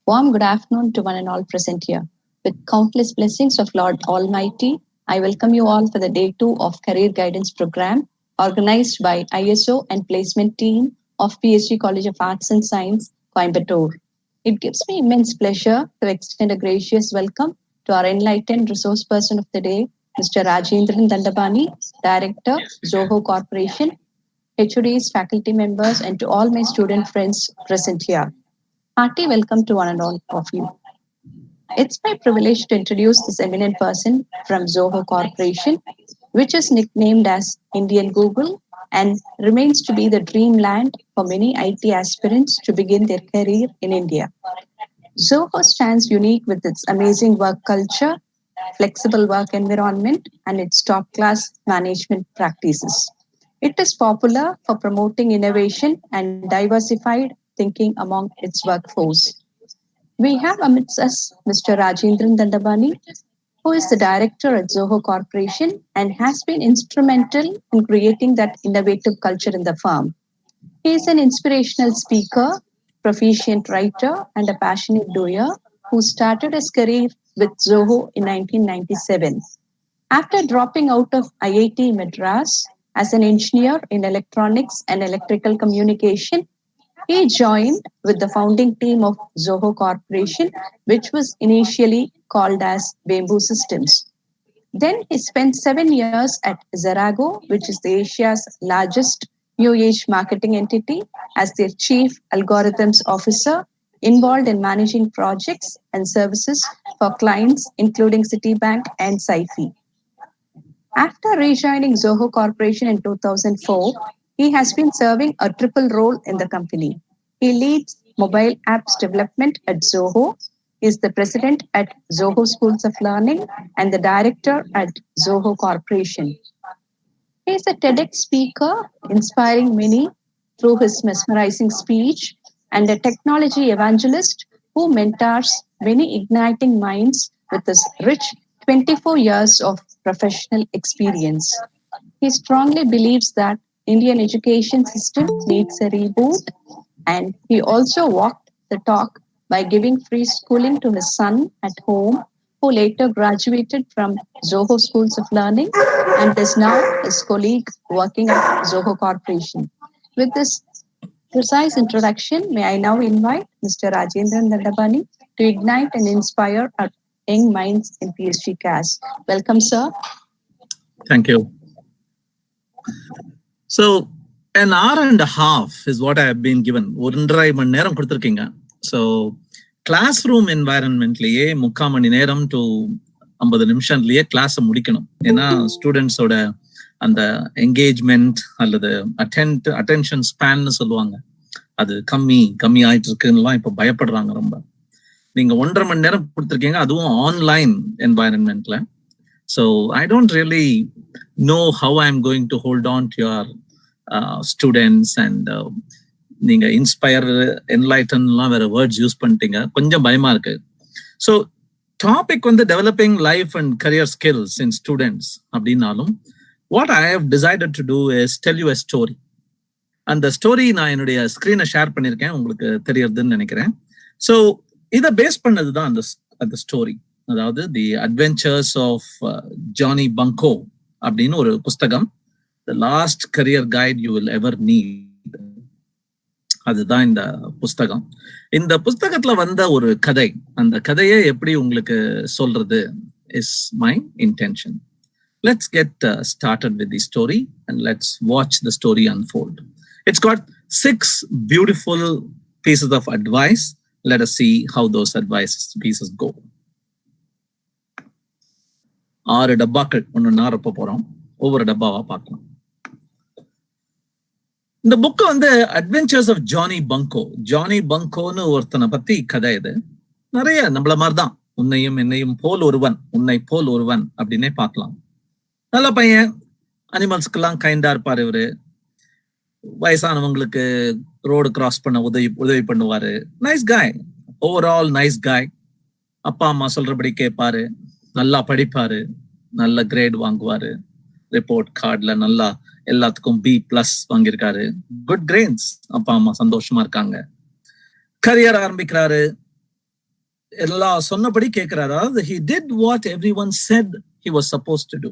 Warm good afternoon to one and all present here. With countless blessings of Lord Almighty, I welcome you all for the day 2 of Career Guidance Program organized by ISO and Placement Team of PSG College of Arts and Science, Coimbatore. It gives me immense pleasure to extend a gracious welcome to our enlightened resource person of the day, Mr. Rajendran Dandapani, Director, Zoho Corporation, HODs, faculty members, and to all my student friends present here. Hearty welcome to one and all of you. It's my privilege to introduce this eminent person from Zoho Corporation, which is nicknamed as Indian Google and remains to be the dreamland for many IT aspirants to begin their career in India. Zoho stands unique with its amazing work culture, flexible work environment, and its top class management practices. It is popular for promoting innovation and diversified thinking among its workforce. We have amidst us Mr. Rajendran Dandapani, who is the director at Zoho Corporation and has been instrumental in creating that innovative culture in the firm. He is an inspirational speaker, proficient writer, and a passionate doer who started his career with Zoho in 1997. After dropping out of IIT Madras as an engineer in electronics and electrical communication, he joined with the founding team of Zoho Corporation, which was initially called as Bamboo Systems. Then he spent 7 years at Zerago, which is the Asia's largest new age marketing entity, as their chief algorithms officer, involved in managing projects and services for clients including Citibank and Saifi. After rejoining Zoho Corporation in 2004, he has been serving a triple role in the company. He leads mobile apps development at Zoho, is the president at Zoho Schools of Learning, and the director at Zoho Corporation. He is a TEDx speaker, inspiring many through his mesmerizing speech, and a technology evangelist who mentors many igniting minds with his rich 24 years of professional experience. He strongly believes that Indian education system needs a reboot, and he also walked the talk by giving free schooling to his son at home, who later graduated from Zoho Schools of Learning and is now his colleague working at Zoho Corporation. With this precise introduction, may I now invite Mr. Rajendran Dandapani to ignite and inspire our young minds in PSG CAS. Welcome, sir. Thank you. So, an hour and a half is what I have been given. So, classroom environment liye 3/4 மணி நேரம் to 50 நிமிஷம்லயே class முடிக்கணும். ஏன்னா ஸ்டூடெண்ட்ஸோட அந்த engagement அல்லது attention ஸ்பேன்னு சொல்லுவாங்க, அது கம்மி ஆயிட்டு இருக்குன்னுலாம் இப்ப பயப்படுறாங்க ரொம்ப. நீங்க 1.5 மணி நேரம் கொடுத்துருக்கீங்க, அதுவும் ஆன்லைன் என்வாயரன்மெண்ட்ல. So I don't really know how I am going to hold on to your students and நீங்க இன்ஸ்பயர் என்லைட்டன்லாம் வேற வேர்ட்ஸ் யூஸ் பண்ணிட்டீங்க, கொஞ்சம் பயமா இருக்கு. So topic developing life and career skills in students அப்படின்னாலும் what I have decided to do is tell you a story. அந்த story நான் என்னுடைய ஸ்கிரீனை ஷேர் பண்ணியிருக்கேன், உங்களுக்கு தெரியறதுன்னு நினைக்கிறேன். ஸோ இதை பேஸ் பண்ணதுதான் அந்த ஸ்டோரி. அதாவது the adventures of Johnny Bunko அப்படின்னு ஒரு புஸ்தகம், the last career guide you will ever need. அதுதான் இந்த புஸ்தகம். இந்த புஸ்தகத்துல வந்த ஒரு கதை, அந்த கதையை எப்படி உங்களுக்கு சொல்றது is my intention. Let's get started with the story and let's watch the story unfold. It's got 6 beautiful pieces of advice. Let us see how those advice pieces go. 6 டப்பாக்கள் ஒன்று நாரப்ப போறோம், ஒவ்வொரு டப்பாவா பார்க்கலாம். இந்த book adventures of Johnny Bunko. Johnny பங்கோன்னு ஒருத்தனை பத்தி கதை. இது நிறைய நம்மள மாதிரிதான், உன்னை போல் ஒருவன் அப்படின்னே பார்க்கலாம். நல்ல பையன், அனிமல்ஸ்க்கெல்லாம் கைண்டா இருப்பாரு இவரு. வயசானவங்களுக்கு ரோடு கிராஸ் பண்ண உதவி பண்ணுவாரு. நைஸ் காய், ஓவரால் நைஸ் காய். அப்பா அம்மா சொல்றபடி கேட்பாரு, நல்லா படிப்பாரு, நல்ல கிரேட் வாங்குவாரு. ரிப்போர்ட் கார்டுல நல்லா எல்லாத்துக்கும் B+ வாங்கியிருக்காரு. குட் கிரேட்ஸ், அப்பா அம்மா சந்தோஷமா இருக்காங்க. கரியர் ஆரம்பிக்கிறாரு. எல்லாம் சொன்னபடி கேட்கிறாரு. அதாவது he did what everyone said he was supposed to do.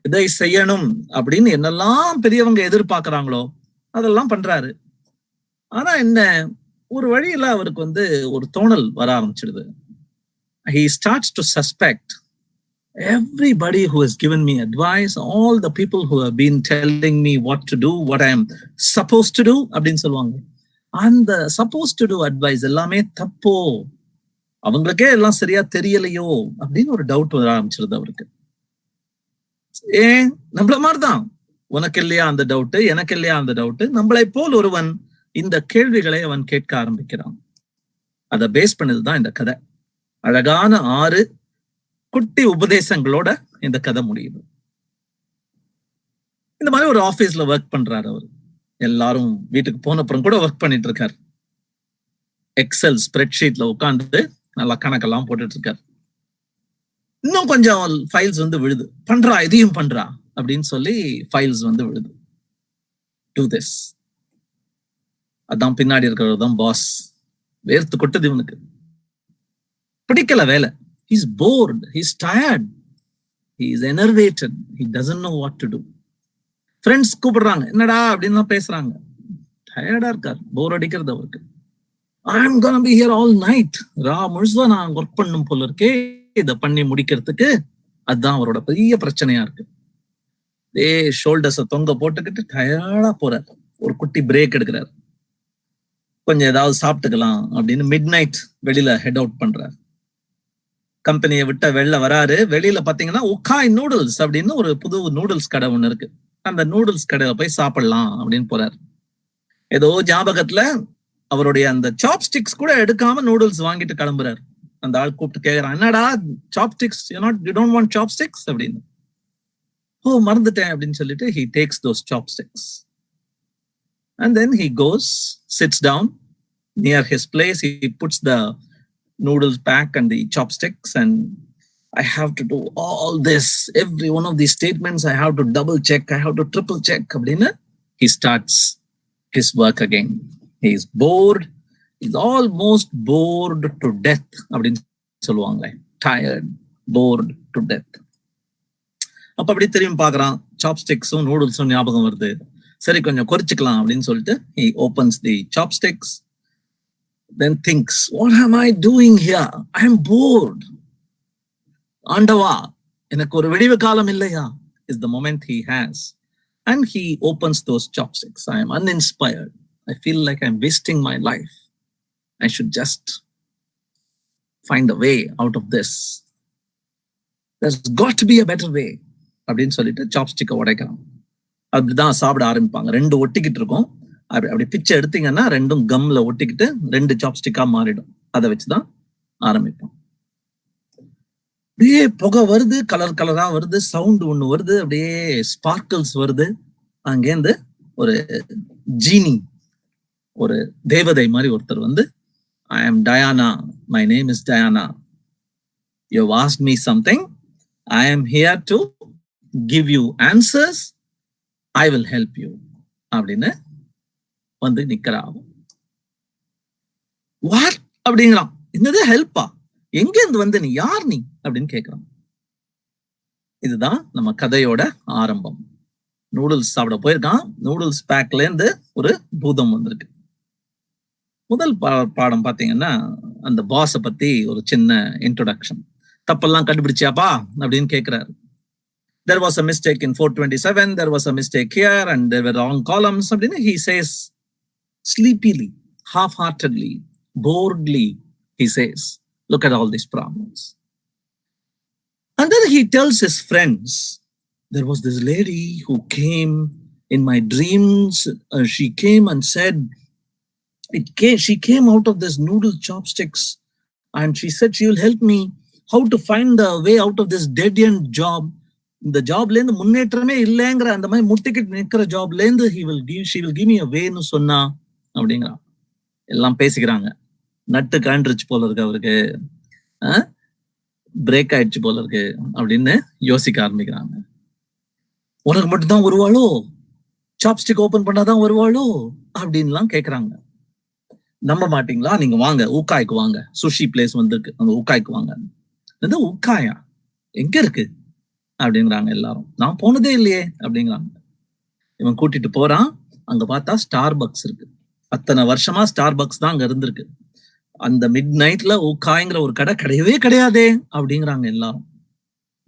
எதை செய்யணும் அப்படின்னு என்னெல்லாம் பெரியவங்க எதிர்பார்க்கறாங்களோ அதெல்லாம் பண்றாரு. ஆனா என்ன, ஒரு வழியில அவருக்கு ஒரு தோணல் வர ஆரம்பிச்சிடுது. He starts to suspect everybody who has given me advice, all the people who have been telling me what to do, what I am supposed to do அப்படின்னு சொல்லுவாங்க. அந்த supposed to do advice எல்லாமே தப்போ, அவங்களுக்கே எல்லாம் சரியா தெரியலையோ அப்படின்னு ஒரு டவுட் வர ஆரம்பிச்சிருது அவருக்கு. நம்மள மாதிரிதான், உனக்கு இல்லையா அந்த டவுட், எனக்கு இல்லையா அந்த டவுட். நம்மளை போல் ஒருவன் இந்த கேள்விகளை அவன் கேட்க ஆரம்பிக்கிறான். அதை பேஸ் பண்ணதுதான் இந்த கதை. அழகான 6 குட்டி உபதேசங்களோட இந்த கதை முடியுது. இந்த மாதிரி ஒரு ஆபீஸ்ல ஒர்க் பண்றாரு அவர். எல்லாரும் வீட்டுக்கு போன அப்புறம் கூட ஒர்க் பண்ணிட்டு இருக்காரு. எக்ஸல் ஸ்ப்ரெட்ஷீட்ல உட்கார்ந்து நல்லா கணக்கெல்லாம் போட்டுட்டு இருக்காரு. இன்னும் கொஞ்சம் ஃபைல்ஸ் விழுது. பண்றா, இதையும் பண்றா அப்படின்னு சொல்லி ஃபைல்ஸ் விழுது. Do this. அதான் பின்னாடி இருக்கிறவர் தான் பாஸ். வேர்த்து கொட்டுது இவனுக்கு. பிடிக்கல வேலை. He's bored. He's tired. He's enervated. He doesn't know what to do. Friends கூப்பிடுறாங்க, என்னடா அப்படின்னு பேசுறாங்க. டயர்டா இருக்கார், போர் அடிக்கிறது அவருக்கு. I'm gonna be here all night. ரா முழுசா நான் ஒர்க் பண்ணும் போல இருக்கே, இதை பண்ணி முடிக்கிறதுக்கு. அதுதான் அவரோட பெரிய பிரச்சனையா இருக்கு. ஷோல்டர்ஸை தொங்க போட்டுக்கிட்டு டயர்டா போறாரு. ஒரு குட்டி பிரேக் எடுக்கிறார். கொஞ்சம் ஏதாவது சாப்பிட்டுக்கலாம் அப்படின்னு மிட் நைட் வெளியில ஹெட் அவுட் பண்றாரு. கம்பெனியை விட்ட வெளில வராரு. வெளியில பாத்தீங்கன்னா உக்காய் நூடுல்ஸ் அப்படின்னு ஒரு புது நூடுல்ஸ் கடை ஒண்ணு இருக்கு. அந்த நூடுல்ஸ் கடையில போய் சாப்பிடலாம் அப்படின்னு போறாரு. ஏதோ ஞாபகத்துல அவருடைய அந்த சாப்ஸ்டிக்ஸ் கூட எடுக்காம நூடுல்ஸ் வாங்கிட்டு கிளம்புறாரு. அந்த ஆள் கூப்பிட்டு கேக்குறான், என்னடா chopsticks, you don't want chopsticks அப்படின்னு. ஓ மறந்துட்டேன் அப்படின்னு சொல்லிட்டு he takes those chopsticks and then he goes, sits down near his place. He puts the noodles pack and the chopsticks, and I have to do all this, every one of these statements I have to double check, I have to triple check அப்படின்னா he starts his work again. He is bored. He's almost bored to death அப்படின்னு சொல்லுவாங்களே. tired, bored to death. அப்ப அப்படி திரும்பி பாக்குறான். சாப்ஸ்டிக்ஸும் நூடுல்ஸும் ஞாபகம் வருது. சரி கொஞ்சம் குறிச்சுக்கலாம் அப்படின்னு சொல்லிட்டு he opens the chopsticks, then thinks, what am I doing here? I am bored. ஆண்டவா, எனக்கு ஒரு விடிவு காலம் இல்லையா is the moment he has. And he opens those chopsticks. I am uninspired. I feel like I'm wasting my life. I should just find a way out of this. There's got to be a better way. அப்படின்னு சொல்லிட்டு சாப்ஸ்டிக்கை உடைக்கிறான். அப்படிதான் சாப்பிட ஆரம்பிப்பாங்க. 2 ஒட்டிக்கிட்டு இருக்கும். அப்படி பிச்சை எடுத்தீங்கன்னா 2ம் கம்ல ஒட்டிக்கிட்டு 2 சாப்ஸ்டிக்கா மாறிடும். அதை வச்சுதான் ஆரம்பிப்போம். அப்படியே புகை வருது, கலர் கலரா வருது, சவுண்ட் ஒண்ணு வருது, அப்படியே ஸ்பார்க்கிள்ஸ் வருது. அங்கேருந்து ஒரு ஜீனி, ஒரு தேவதை மாதிரி ஒருத்தர் I am Diana. My name is Diana. You have asked me something. I am here to give you answers. I will help you. அப்படின்னு நிக்கிறான். வாட் அப்படிங்கிறான். என்னது ஹெல்ப்பா? எங்க இருந்து நீ, யார் நீ அப்படின்னு கேட்கிறான். இதுதான் நம்ம கதையோட ஆரம்பம். நூடுல்ஸ் சாப்பிட போயிருக்கான். நூடுல்ஸ் பேக்ல இருந்து ஒரு பூதம் வந்திருக்கு. முதல் பாடம் பாத்தீங்கன்னா அந்த பாஸ பத்தி ஒரு சின்ன இன்ட்ரோடக்ஷன். தப்பெல்லாம் கண்டுபிடிச்சியாப்பா அப்படின்னு கேட்கிறாரு. There was a mistake in 427, there was a mistake here, and there were wrong columns. He says sleepily, half-heartedly, boredly, he says, look at all these problems. And then he tells his friends, there was this lady who came in my dreams. She came and said, she came out of this noodle chopsticks, and she said she will help me how to find the way out of this dead-end job. இந்த ஜாப்ல இருந்து முன்னேற்றமே இல்லைங்கிற அந்த மாதிரி முட்டிக்கிட்டு நிக்கிற ஜாப்ல இருந்து she will give me a way ன்னு சொன்னா அப்படிங்கிறான். எல்லாம் பேசிக்கிறாங்க. நட்டு கழண்டுருச்சு போல இருக்கு அவருக்கு, பிரேக் ஆயிடுச்சு போல இருக்கு அப்படின்னு யோசிக்க ஆரம்பிக்கிறாங்க. உனக்கு மட்டும்தான் வருவாளோ, சாப்ஸ்டிக் ஓபன் பண்ணாதான் வருவாளோ அப்படின்லாம் கேட்கறாங்க. நம்ப மாட்டீங்களா? நீங்க வாங்க, ஊக்காய்க்கு வாங்க, சுஷி பிளேஸ் வந்திருக்கு, அந்த ஊக்காய்க்கு வாங்க. இது ஊக்காயா, எங்க இருக்கு அப்படிங்கிறாங்க எல்லாரும். நான் போனதே இல்லையே அப்படிங்கிறாங்க. இவன் கூட்டிட்டு போறான். அங்க பார்த்தா ஸ்டார் பக்ஸ் இருக்கு. அத்தனை வருஷமா ஸ்டார் பக்ஸ் தான் அங்க இருந்திருக்கு. அந்த மிட் நைட்ல ஊக்காய்ங்கிற ஒரு கடை கிடையவே கிடையாதே அப்படிங்கிறாங்க எல்லாரும்.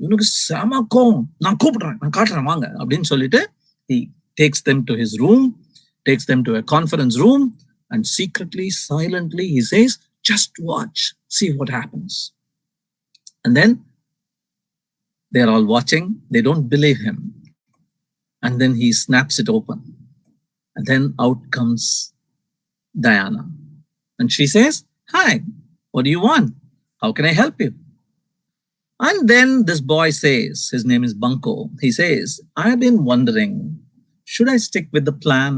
இவனுக்கு செம கோவம். நான் கூப்பிடுறேன், நான் காட்டுறேன் வாங்க அப்படின்னு சொல்லிட்டு he takes them to his room, takes them to a conference room, and secretly, silently, he says, just watch, see what happens. And then they're all watching. They don't believe him. And then he snaps it open. And then out comes Diana. And she says, hi, what do you want? How can I help you? And then this boy says, his name is Bunko. He says, I've been wondering, should I stick with the plan?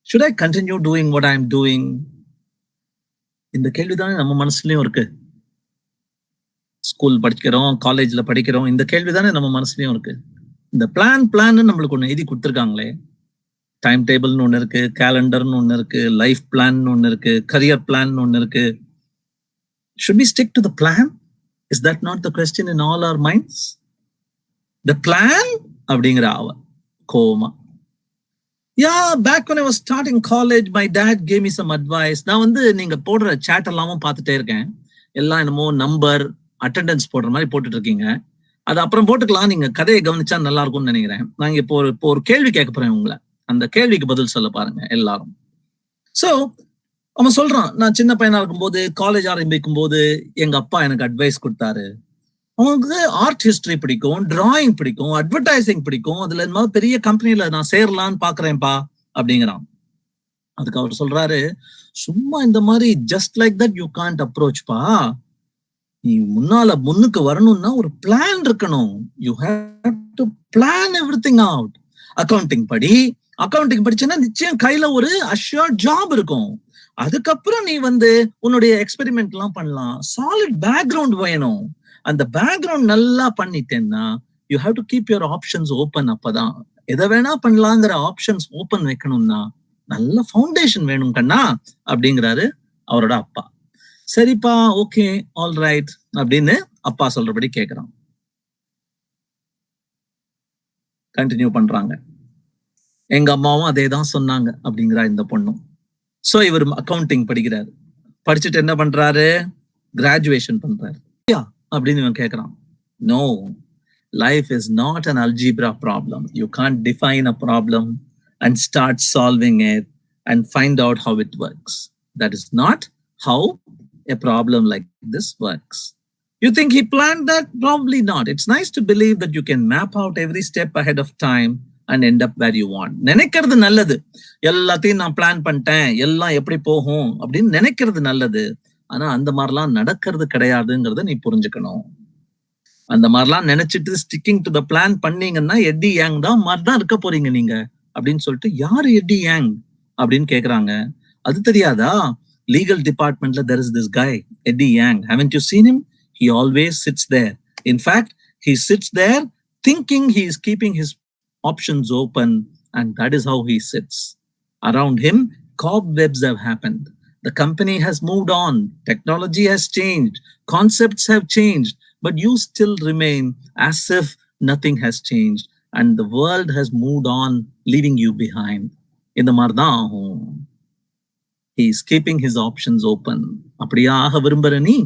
Should I continue doing what I'm doing? இந்த கேள்விதானே நம்ம மனசுலயும் இருக்கு. School படிக்கிறோம், காலேஜ்ல படிக்கிறோம், இந்த கேள்விதானே நம்ம மனசுலயும் இருக்கு. இந்த பிளான் நம்மளுக்கு ஒண்ணு எழுதி கொடுத்துருக்காங்களே, டைம் டேபிள்னு ஒண்ணு இருக்கு, கேலண்டர்னு ஒண்ணு இருக்கு, லைஃப் பிளான் ஒண்ணு இருக்கு, கரியர் பிளான் ஒண்ணு இருக்கு. Should we stick to the plan? Is that not the question in all our minds? The plan அப்படிங்கிற அவ coma. Yeah, back when I was starting college, my dad gave me some advice. நான் வந்து நீங்க போடுற chat எல்லாமும் பார்த்துட்டே இருக்கேன். எல்லாம் என்னமோ நம்பர், அட்டெண்டன்ஸ் போடுற மாதிரி போட்டுட்டு இருக்கீங்க. அது அப்புறம் போட்டுக்கலாம், நீங்க கதையை கவனிச்சா நல்லா இருக்கும்னு நினைக்கிறேன். நாங்க இப்போ ஒரு கேள்வி கேட்க போறேன் உங்களை. அந்த கேள்விக்கு பதில் சொல்ல பாருங்க எல்லாரும். சோ அவன் சொல்றான், நான் சின்ன பையனா இருக்கும்போது, காலேஜ் ஆரம்பிக்கும் போது எங்க அப்பா எனக்கு அட்வைஸ் கொடுத்தாரு. அவங்களுக்கு ஆர்ட் ஹிஸ்டரி பிடிக்கும், டிராயிங் பிடிக்கும், அட்வர்டைசிங் பிடிக்கும், அதுல இந்த மாதிரி பெரிய கம்பெனில நான் சேரலான்னு பாக்குறேன்ப்பா அப்படிங்கிறான். அதுக்கு அவர் சொல்றாரு, சும்மா இந்த மாதிரி just like that you can't அப்ரோச்பா. நீ முன்னுக்கு வரணும்னா ஒரு பிளான் இருக்கணும். You have to plan everything out. Accounting படிச்சேன்னா நிச்சயம் கையில ஒரு அஷ்யூர்ட் ஜாப் இருக்கும். அதுக்கப்புறம் நீ வந்து உன்னுடைய எக்ஸ்பெரிமெண்ட் எல்லாம் பண்ணலாம். சாலிட் பேக்ரவுண்ட் வேணும். அந்த பேக்ரவுண்ட் நல்லா பண்ணிட்டேன்னா you have to keep your options open. அப்பதான் எதை வேணா பண்ணலாங்கிற ஆப்ஷன்ஸ் ஓப்பன் வைக்கணும்னா நல்ல ஃபவுண்டேஷன் வேணும் கண்ணா அப்படிங்கிறாரு அவரோட அப்பா. சரிப்பா, ஓகே, ஆல் ரைட் அப்படின்னு அப்பா சொல்றபடி கேட்கிறான். கண்டினியூ பண்றாங்க. எங்க அம்மாவும் அதே தான் சொன்னாங்க அப்படிங்கிறா இந்த பொண்ணும். சோ இவர் அக்கவுண்டிங் படிக்கிறாரு. படிச்சுட்டு என்ன பண்றாரு, கிராஜுவேஷன் பண்றாரு. அப்படின்னு இவன் கேட்கிறான். No, life is not an algebra problem. You can't define a problem and start solving it and find out how it works. That is not how a problem like this works. You think he planned that? Probably not. It's nice to believe that you can map out every step ahead of time and end up where you want. நினைக்கிறது நல்லது. எல்லாத்தையும் நான் plan பண்ணிட்டேன், எல்லாம் எப்படி போகும் அப்படின்னு நினைக்கிறது நல்லது. ஆனா அந்த மாதிரிலாம் நடக்கிறது கிடையாதுங்கிறத நீ புரிஞ்சுக்கணும். அந்த மாதிரிலாம் நினைச்சிட்டு ஸ்டிக்கிங் டு த பிளான் பண்ணீங்கன்னா எட்டி யாங் தான் மாதிரி தான் இருக்க போறீங்க நீங்க அப்படின்னு சொல்லிட்டு, யாரு எட்டி யாங் அப்படின்னு கேக்குறாங்க. அது தெரியாதா? லீகல் டிபார்ட்மெண்ட்ல there is this guy, Eddie Yang. Haven't you seen him? He always sits there. In fact, he sits there thinking he is keeping his options open, and that is how he sits. Around him, cobwebs have happened. The company has moved on. Technology has changed. Concepts have changed. But you still remain as if nothing has changed. And the world has moved on, leaving you behind. In the Mardaan, he is keeping his options open. அப்படியாக விரும்புற நீ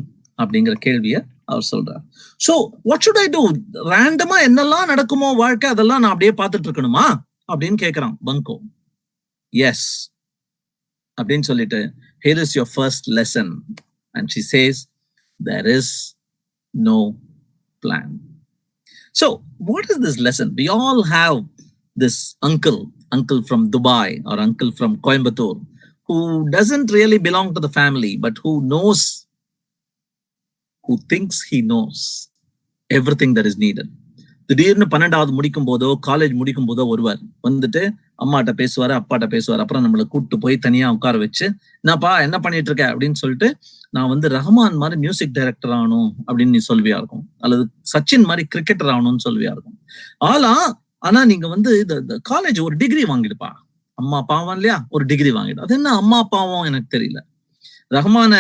அப்படிங்கிற கேள்விய அவர் சொல்றார். So, what should I do? ரேண்டமா என்னெல்லாம் நடக்குமோ வாழ்க்கை அதெல்லாம் நான் அப்படியே பார்த்துட்டு இருக்கணுமா அப்படின்னு கேட்கிறான் பங்கோ. Yes. அப்படின்னு சொல்லிட்டு, here is your first lesson. And she says, there is no plan. So, what is this lesson? We all have this uncle from Dubai or uncle from Coimbatore, who doesn't really belong to the family, but who thinks he knows everything that is needed. திடீர்னு 12வது முடிக்கும் போதோ college முடிக்கும் போதோ ஒருவர் வந்துட்டு அம்மாட்ட பேசுவாரு, அப்பாட்ட பேசுவார். அப்புறம் நம்மளை கூப்பிட்டு போய் தனியா உட்கார வச்சு, என்னப்பா என்ன பண்ணிட்டு இருக்க அப்படின்னு சொல்லிட்டு, நான் வந்து ரஹ்மான் மாதிரி மியூசிக் டைரக்டர் ஆகணும் அப்படின்னு நீ சொல்வியா இருக்கும், அல்லது சச்சின் மாதிரி கிரிக்கெட்டர் ஆகணும்னு சொல்வியா இருக்கும். ஆனா நீங்க வந்து இந்த காலேஜ் ஒரு டிகிரி வாங்கிடுப்பா அம்மா பாவம் இல்லையா, ஒரு டிகிரி வாங்கிடும். அது என்ன அம்மா பாவம் எனக்கு தெரியல. ரஹ்மான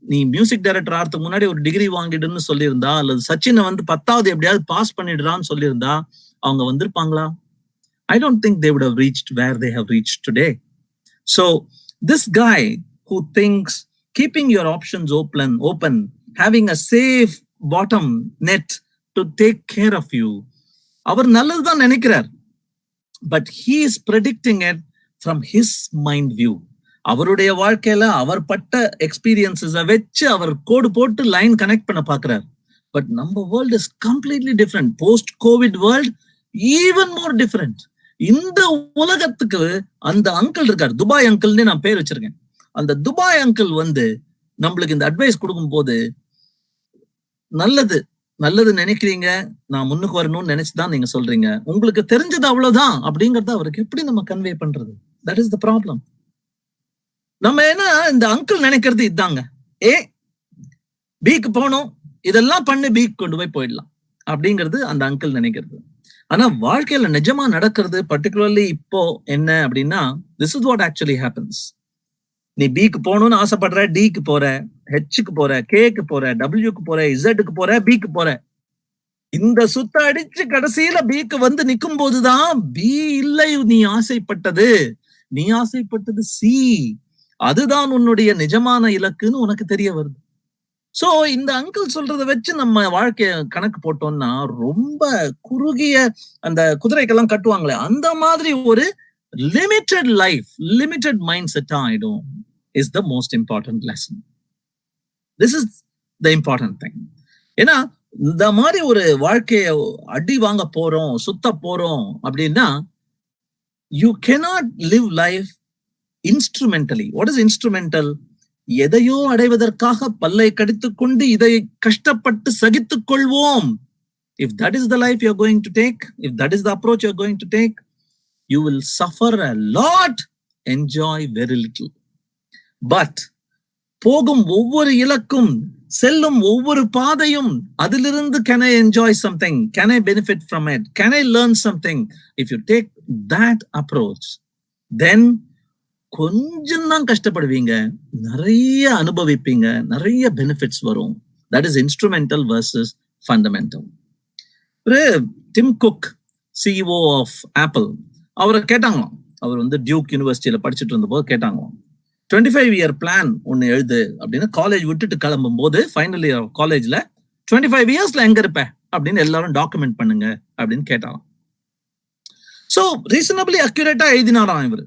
நீ மியூசிக் டைரக்டர் ஆகிறதுக்கு முன்னாடி ஒரு டிகிரி வாங்கிடுன்னு சொல்லியிருந்தா, அல்லது சச்சினை வந்து 10வது எப்படியாவது பாஸ் பண்ணிடுறான்னு சொல்லியிருந்தா அவங்க வந்திருப்பாங்களா? I don't think they would have reached where they have reached today. So this guy who thinks keeping your options open, having a safe bottom net to take care of you, அவர் நல்லதுதான் நினைக்கிறார். But he is predicting it from his mind view. அவருடைய வாழ்க்கையில அவர் பட்ட experiences வச்சு அவர் கோடு போட்டு line connect பண்ண பாக்குறார். But நம்ம world is completely different. Post Covid world even more different. இந்த உலகத்துக்கு அந்த அங்கிள் இருக்காரு, துபாய் அங்கிள்னு நான் பேர் வச்சிருக்கேன். அந்த துபாய் அங்கிள் வந்து நம்மளுக்கு இந்த அட்வைஸ் கொடுக்கும் போது, நல்லது நினைக்கிறீங்க, நான் முன்னுக்கு வரணும்னு நினைச்சுதான் நீங்க சொல்றீங்க, உங்களுக்கு தெரிஞ்சது அவ்வளவுதான் அப்படிங்கறத அவருக்கு எப்படி நம்ம கன்வே பண்றது? That is the problem. நம்ம என்ன இந்த அங்கிள் நினைக்கிறது இதாங்க, பீக்கு போகணும், இதெல்லாம் பண்ணி பீக் கொண்டு போயிடலாம் அப்படிங்கிறது அந்த அங்கிள் நினைக்கிறது. ஆனா வாழ்க்கையில நிஜமா நடக்கிறது, பர்டிகுலர்லி இப்போ என்ன அப்படின்னா, this is what actually happens. நீ பிக்கு போகணும்னு ஆசைப்படுற, டிக்கு போற, ஹெச்சுக்கு போற, கேக்கு போற, டபிள்யூக்கு போற, இசட்டுக்கு போற, பிக்கு போற. இந்த சுத்த அடிச்சு கடைசியில பிக்கு வந்து நிக்கும் போதுதான் பி இல்லை நீ ஆசைப்பட்டது சி, அதுதான் உன்னுடைய நிஜமான இலக்குன்னு உனக்கு தெரிய வருது. சோ இந்த அங்கிள் சொல்றத வச்சு நம்ம வாழ்க்கைய கணக்கு போட்டோம்னா ரொம்ப குறுகிய அந்த குதிரைக்கெல்லாம் கட்டுவாங்களே அந்த மாதிரி ஒரு limited life, limited mind set ஆயிடும். Is the most important lesson. This is the important thing. ஏன்னா இந்த மாதிரி ஒரு வாழ்க்கைய அடி வாங்க போறோம், சுத்த போறோம் அப்படின்னா, you cannot live life instrumentally. What is instrumental? எதையோ அடைவதற்காக பல்லை கடித்துக் கொண்டு இதை கஷ்டப்பட்டு சகித்துக் கொள்வோம். If that is the life you're going to take, if that is the approach you're going to take, you will suffer a lot, enjoy very little. But போகும் ஒவ்வொரு இலக்கும், செல்லும் ஒவ்வொரு பாதையும், அதிலிருந்து can I enjoy something? Can I benefit from it? Can I learn something? If you take that approach, then கொஞ்சம் தான் கஷ்டப்படுவீங்க, நிறைய அனுபவிப்பீங்க, நிறைய பெனிஃபிட்ஸ் வரும். That is instrumental versus fundamental. Tim Cook, CEO of Apple, அவரை கேட்டாங்களாம். அவர் வந்து டியூக் யூனிவர்சிட்டியில படிச்சுட்டு இருந்த போது கேட்டாங்களாம், 25-year பிளான் ஒன்னு எழுது அப்படின்னு. காலேஜ் விட்டுட்டு கிளம்பும் போது ஃபைனல் இயர் காலேஜ்ல 25 yearsல எங்க இருப்ப அப்படின்னு எல்லாரும் டாக்குமெண்ட் பண்ணுங்க அப்படின்னு கேட்டாராம். சோ ரீசனபிளி அக்யூரேட்டா எழுதினாராம் இவரு.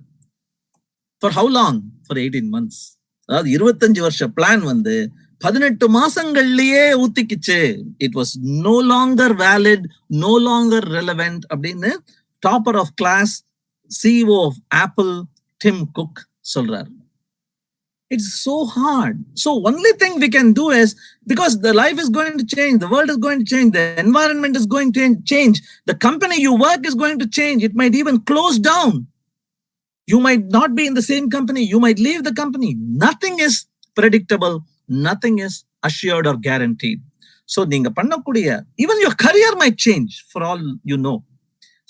For how long? For 18 months. அதாவது 25 வருஷ பிளான் வந்து 18 மாசங்கள்லயே ஊத்திக்கிச்சு. It was no longer valid, no longer relevant அப்படின்னு topper of class CEO of Apple Tim Cook சொல்றாரு. It's so hard. So only thing we can do is, because the life is going to change, the world is going to change, the environment is going to change, the company you work is going to change, it might even close down. You might not be in the same company. You might leave the company. Nothing is predictable. Nothing is assured or guaranteed. So, நீங்க பண்ணக்கூடிய, even your career might change for all you know.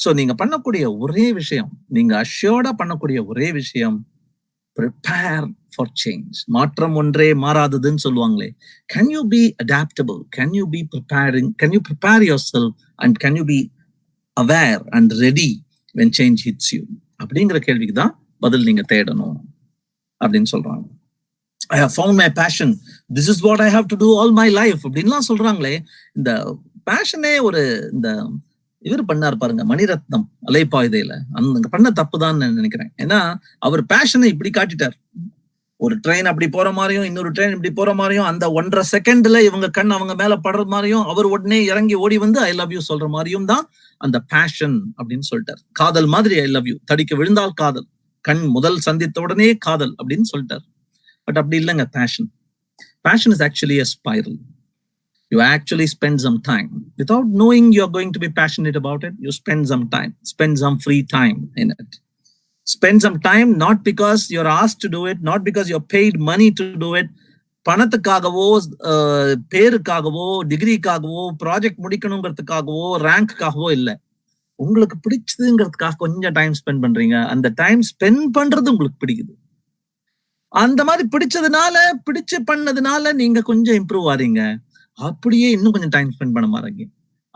So, நீங்க பண்ணக்கூடிய ஒரே விஷயம், நீங்க assuredா பண்ணக்கூடிய ஒரே விஷயம், prepare for change. மாற்றம் ஒன்றே மாறாததுன்னு சொல்லுவாங்களே. Can you be adaptable? Can you be preparing? Can you prepare yourself? And can you be aware and ready when change hits you? அப்படிங்கிற கேள்விக்கு தான் பதில் நீங்க தேடணும் அப்படின்னு சொல்றாங்க. I have found my passion. This is what I have to do all my life அப்படின்லாம் சொல்றாங்களே. இந்த பேஷனே ஒரு இந்த இவர் பண்ணார் பாருங்க, மணிரத்னம் அலைப்பாய்தையில, அந்த பண்ண தப்பு தான் நினைக்கிறேன். ஏன்னா அவர் பேஷனை இப்படி காட்டிட்டார். ஒரு ட்ரெயின் அப்படி போற மாதிரியும், இன்னொரு ட்ரெயின் இப்படி போற மாதிரியும், அந்த 1.5 செகண்ட்ல இவங்க கண் அவங்க மேல படுற மாதிரியும், அவர் உடனே இறங்கி ஓடி வந்து ஐ லவ் யூ சொல்ற மாதிரியும் தான் அந்த பேஷன் அப்படின்னு சொல்லிட்டார். காதல் மாதிரி ஐ லவ் யூ, தடிக்க விழுந்தால் காதல், கண் முதல் சந்தித்த உடனே காதல் அப்படின்னு சொல்லிட்டார். பட் அப்படி இல்லைங்க fashion. Passion is actually a spiral. You actually spend some time without knowing you're going to be passionate about it. You spend some time, spend some free time in it. Spend some time not because you're asked to do it, not because you're paid money to do it. பணத்துக்காகவோ, பேருக்காகவோ, டிகிரிக்காகவோ, project முடிக்கணுங்கிறதுக்காகவோ, ரேங்க்காகவோ இல்லை. உங்களுக்கு பிடிச்சதுங்கிறதுக்காக கொஞ்சம் time spend பண்றீங்க. அந்த டைம் ஸ்பெண்ட் பண்றது உங்களுக்கு பிடிக்குது. அந்த மாதிரி பிடிச்சு பண்ணதுனால நீங்க கொஞ்சம் இம்ப்ரூவ் ஆறீங்க. அப்படியே இன்னும் கொஞ்சம் டைம் ஸ்பெண்ட் பண்ண மாறீங்க.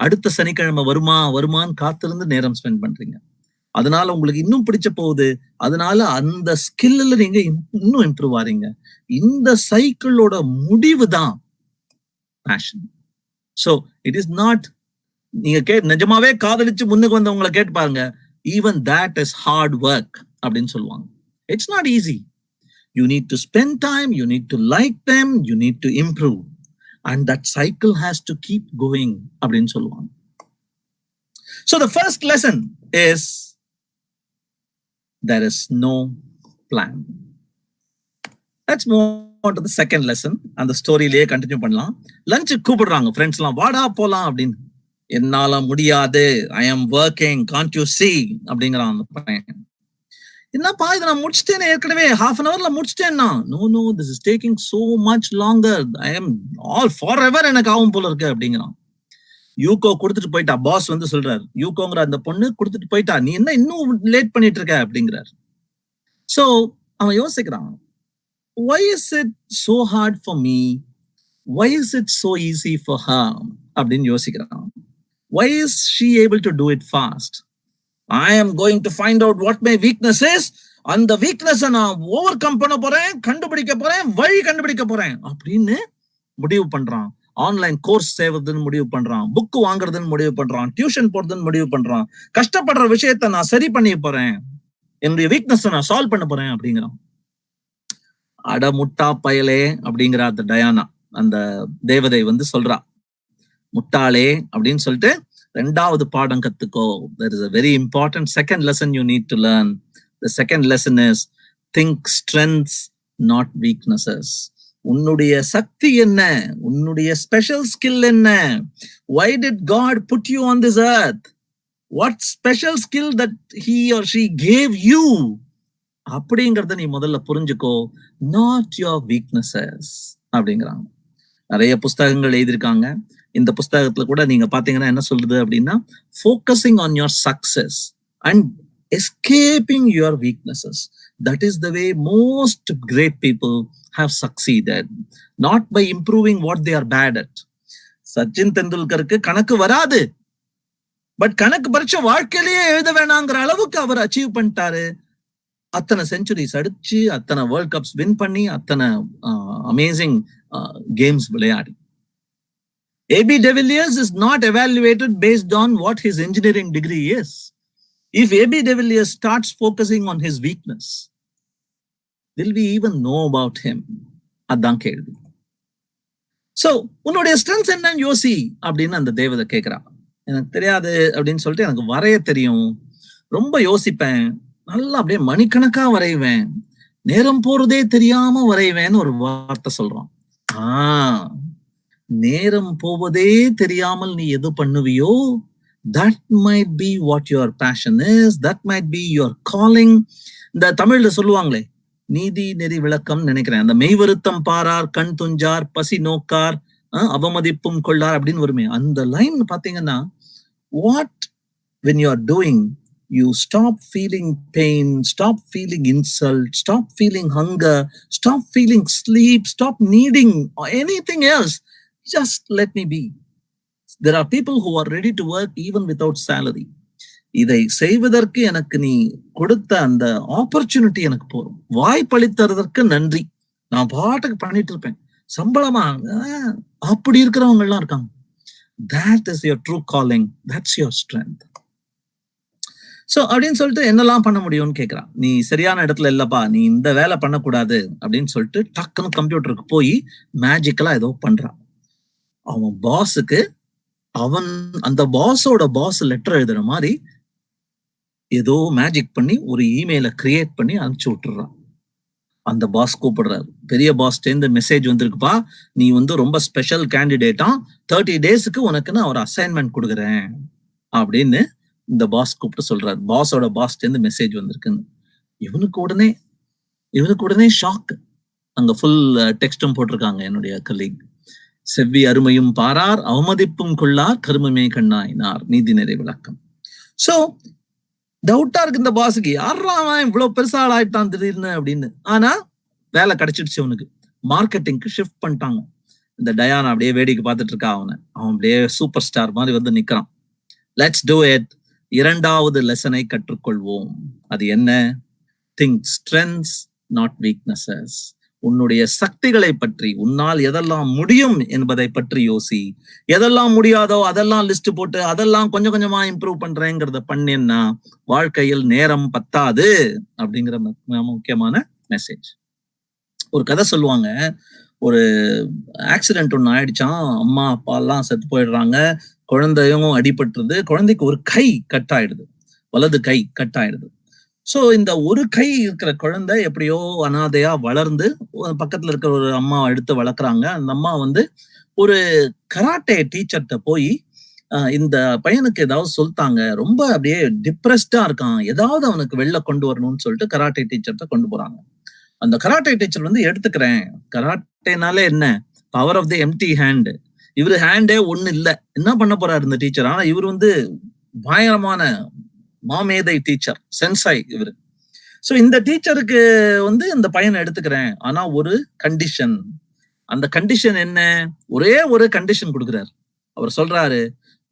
அடுத்த சனிக்கிழமை வருமான்னு காத்திருந்து நேரம் ஸ்பெண்ட் பண்றீங்க. அதனால உங்களுக்கு இன்னும் பிடிச்ச போகுது. அதனால அந்த ஸ்கில்ல நீங்க இன்னும் இம்ப்ரூவ் ஆறீங்க. இந்த சைக்கிளோட முடிவு தான் passion. So it is not, நீங்க நிஜமாவே காதலிச்சு முன்னுக்கு வந்தவங்களை கேட்டு பாருங்க, even that is hard work அப்படின்னு சொல்லுவாங்க. It's not easy. You need to spend time, you need to like them, you need to improve. And that cycle has to keep going. அப்படின்னு சொல்லுவாங்க. So the first lesson is there is no plan. Let's move on to the second lesson. அந்த ஸ்டோரியிலேயே continue பண்ணலாம். Lunch கூப்பிடுறாங்க friends எல்லாம், வாடா போலாம் அப்படின்னு. என்னால முடியாது, ஐ ஆம் ஒர்க்கிங், கான்ட் யூ see அப்படிங்கிறான் அந்த பையன். என்னப்பா இதை நான் முடிச்சிட்டேன், ஏற்கனவே half an hourல முடிச்சிட்டேன்னா. No this is taking so much longer, I am all for ever எனக்கு ஆகும் போல இருக்கு அப்படிங்கிறான். யூகோ கொடுத்துட்டு போயிட்டா, பாஸ் வந்து சொல்றாரு, யூகோங்கிற அந்த பொண்ணு கொடுத்துட்டு போயிட்டா, நீ என்ன இன்னும் லேட் பண்ணிட்டு இருக்க அப்படிங்கிறார். சோ அவன் யோசிக்கிறான், why is it so hard for me, why is it so easy for her அப்படின்னு யோசிக்கிறான். Why is she able to do it fast? I am going to find out what my weakness is. அந்த வீக்னஸை நான் over come பண்ண போறேன், கண்டுபிடிக்க போறேன், வழி கண்டுபிடிக்க போறேன் அப்படின்னு முடிவு பண்றான். ஆன்லைன் கோர்ஸ் செய்வதுன்னு முடிவு பண்றான், புக் வாங்குறதுன்னு முடிவு பண்றான், டியூஷன் போறதுன்னு முடிவு பண்றான். கஷ்டப்படுற விஷயத்த நான் சரி பண்ணி போறேன், என்னுடைய வீக்னஸ் நான் சால்வ் பண்ண போறேன் அப்படிங்கிறான். அடமுட்டா பயலே அப்படிங்கிற அந்த டயானா, அந்த தேவதை வந்து சொல்றா, முட்டாளே அப்படின்னு சொல்லிட்டு ரெண்டாவது பாடம் கத்துக்கோ. There is a very important second lesson you need to learn. The second lesson is think strengths, not weaknesses. உன்னுடைய சக்தி என்ன, உன்னுடைய ஸ்பெஷல் ஸ்கில் என்ன? Why did God put you on this earth? What special skill that he or she gave you? அப்படிங்கறத நீ முதல்ல புரிஞ்சுக்கோ, not your weaknesses அப்படிங்கிறாங்க. நிறைய புஸ்தகங்கள் எழுதியிருக்காங்க. இந்த புஸ்தகத்துல கூட நீங்க பாத்தீங்கன்னா என்ன சொல்றது அப்படின்னா, focusing on your success and escaping your weaknesses. That is the way most great people have succeeded, not by improving what they are bad at. Sachin தெண்டுல்கருக்கு கணக்கு வராது, பட் கணக்கு பரீட்சை வாழ்க்கையிலேயே எழுத வேணாங்கிற அளவுக்கு அவர் அச்சீவ் பண்ணிட்டாரு. அத்தனை செஞ்சுரிஸ் அடிச்சு, அத்தனை வேர்ல்ட் கப்ஸ் வின் பண்ணி, அத்தனை அமேசிங் கேம்ஸ் விளையாடி. AB de Villiers is not evaluated based on what his engineering degree is. If AB de Villiers starts focusing on his weakness, will we even know about him? அதான் கேள்வி. So உன்னுடைய strengths என்னன்னு யோசி அப்படின்னு அந்த தேவதை கேட்கிறா. எனக்கு தெரியாது அப்படின்னு சொல்லிட்டு, எனக்கு வரைய தெரியும், ரொம்ப யோசிப்பேன், நல்லா அப்படியே மணிக்கணக்கா வரைவேன், நேரம் போறதே தெரியாம வரைவேன்னு ஒரு வார்த்தை சொல்றான். நேரம் போவதே தெரியாமல் நீ எது பண்ணுவியோ, that might be what your passion is, that might be your calling. இந்த தமிழ்ல சொல்லுவாங்களே, நீதி நெறி விளக்கம் நினைக்கிறேன், அந்த மெய் வருத்தம் பாரார், கண் துஞ்சார், பசி நோக்கார், அவமதிப்பும் கொள்ளார் அப்படின்னு வருமே, அந்த லைன் பாத்தீங்கன்னா, what when you are doing, you stop feeling pain, stop feeling insult, stop feeling hunger, stop feeling sleep, stop needing anything else. Just let me be. There are people who are ready to work even without salary. இதை செய்வதற்கு எனக்கு நீ கொடுத்த அந்த opportunity எனக்கு போதும், வாய்ப்பளித்ததற்கு நன்றி, நான் பாட்டுக்கு பண்ணிட்டு இருப்பேன், சம்பளமா அப்படி இருக்கிறவங்க எல்லாம் இருக்காங்க. That is your true calling, that's your strength. So அப்படின்னு சொல்லிட்டு என்னெல்லாம் பண்ண முடியும்னு கேட்கிறான். நீ சரியான இடத்துல இல்லப்பா, நீ இந்த வேலை பண்ணக்கூடாது அப்படின்னு சொல்லிட்டு டக்குன்னு கம்ப்யூட்டருக்கு போய் மேஜிக்கலா ஏதோ பண்றான். அவன் பாஸுக்கு, அவன் அந்த பாஸோட பாஸ் லெட்டர் எழுதுற மாதிரி ஏதோ மேஜிக் பண்ணி ஒரு இமெயில கிரியேட் பண்ணி அனுப்பிச்சு விட்டுறான். அந்த பாஸ் கூப்பிடுறாரு, பெரிய பாஸ் சேர்ந்து மெசேஜ் வந்திருக்குப்பா, நீ வந்து ரொம்ப ஸ்பெஷல் கேண்டிடேட்டா, 30 டேஸ்க்கு உனக்கு நான் ஒரு அசைன்மெண்ட் கொடுக்குறேன் அப்படின்னு இந்த பாஸ் கூப்பிட்டு சொல்றாரு. பாஸோட பாஸ் சேர்ந்து மெசேஜ் வந்திருக்குன்னு. இவனுக்கு உடனே ஷாக். அங்க ஃபுல் டெக்ஸ்டும் போட்டிருக்காங்க. என்னுடைய கலீக், செவ்வி அருமையும் பாரார், அவமதிப்பும் கொள்ளார், கருமமே கண்ணாயினார், நீதி நெறி விளக்கம். சோ டவுட்டா இருக்கு இந்த பாஸுக்கு, யாரா அவன் இவ்வளவு பெருசா ஆளாயிட்டான் திடீர்னு அப்படின்னு. ஆனா வேலை கிடைச்சிடுச்சு அவனுக்கு. மார்க்கெட்டிங்க்கு ஷிஃப்ட் பண்ணிட்டாங்க. இந்த டயானா அப்படியே வேடிக்கை பார்த்துட்டு இருக்கா அவன் அப்படியே சூப்பர் ஸ்டார் மாதிரி வந்து நிக்கிறான். Let's do it. இரண்டாவது லெசனை கற்றுக்கொள்வோம். அது என்ன? Think strengths not weaknesses. உன்னுடைய சக்திகளை பற்றி, உன்னால் எதெல்லாம் முடியும் என்பதை பற்றி யோசி. எதெல்லாம் முடியாதோ அதெல்லாம் லிஸ்ட் போட்டு அதெல்லாம் கொஞ்சம் கொஞ்சமா இம்ப்ரூவ் பண்றேங்கிறத பண்ணேன்னா வாழ்க்கையில் நேரம் பத்தாது அப்படிங்கிற முக்கியமான மெசேஜ். ஒரு கதை சொல்லுவாங்க. ஒரு ஆக்சிடென்ட் ஒண்ணு ஆயிடுச்சான். அம்மா அப்பா எல்லாம் செத்து போயிடுறாங்க. குழந்தையும் அடிபட்டுருது. குழந்தைக்கு ஒரு கை கட் ஆயிடுது, வலது கை கட் ஆயிடுது. சோ இந்த ஒரு கை இருக்கிற குழந்தை எப்படியோ அனாதையா வளர்ந்து பக்கத்துல இருக்கிற ஒரு அம்மா எடுத்து வளர்க்குறாங்க. அந்த அம்மா வந்து ஒரு கராட்டே டீச்சர்கிட்ட போய் இந்த பையனுக்கு ஏதாவது சொல்லிட்டாங்க, ரொம்ப அப்படியே டிப்ரெஸ்டா இருக்கான், ஏதாவது அவனுக்கு வெளில கொண்டு வரணும்னு சொல்லிட்டு கராட்டே டீச்சர்கிட்ட கொண்டு போறாங்க. அந்த கராட்டே டீச்சர் வந்து எடுத்துக்கிறேன், கராட்டேனாலே என்ன, power of the empty hand. இவரு ஹேண்டே ஒண்ணு இல்ல, என்ன பண்ண போறாரு இந்த டீச்சர்? ஆனா இவர் வந்து பயங்கரமான மாமேதை டீச்சர், சென்சாய் இவரு. சோ இந்த டீச்சருக்கு வந்து இந்த பையனை எடுத்துக்கிறேன், ஆனா ஒரு கண்டிஷன். அந்த கண்டிஷன் என்ன? ஒரே ஒரு கண்டிஷன் கொடுக்கிறார். அவர் சொல்றாரு,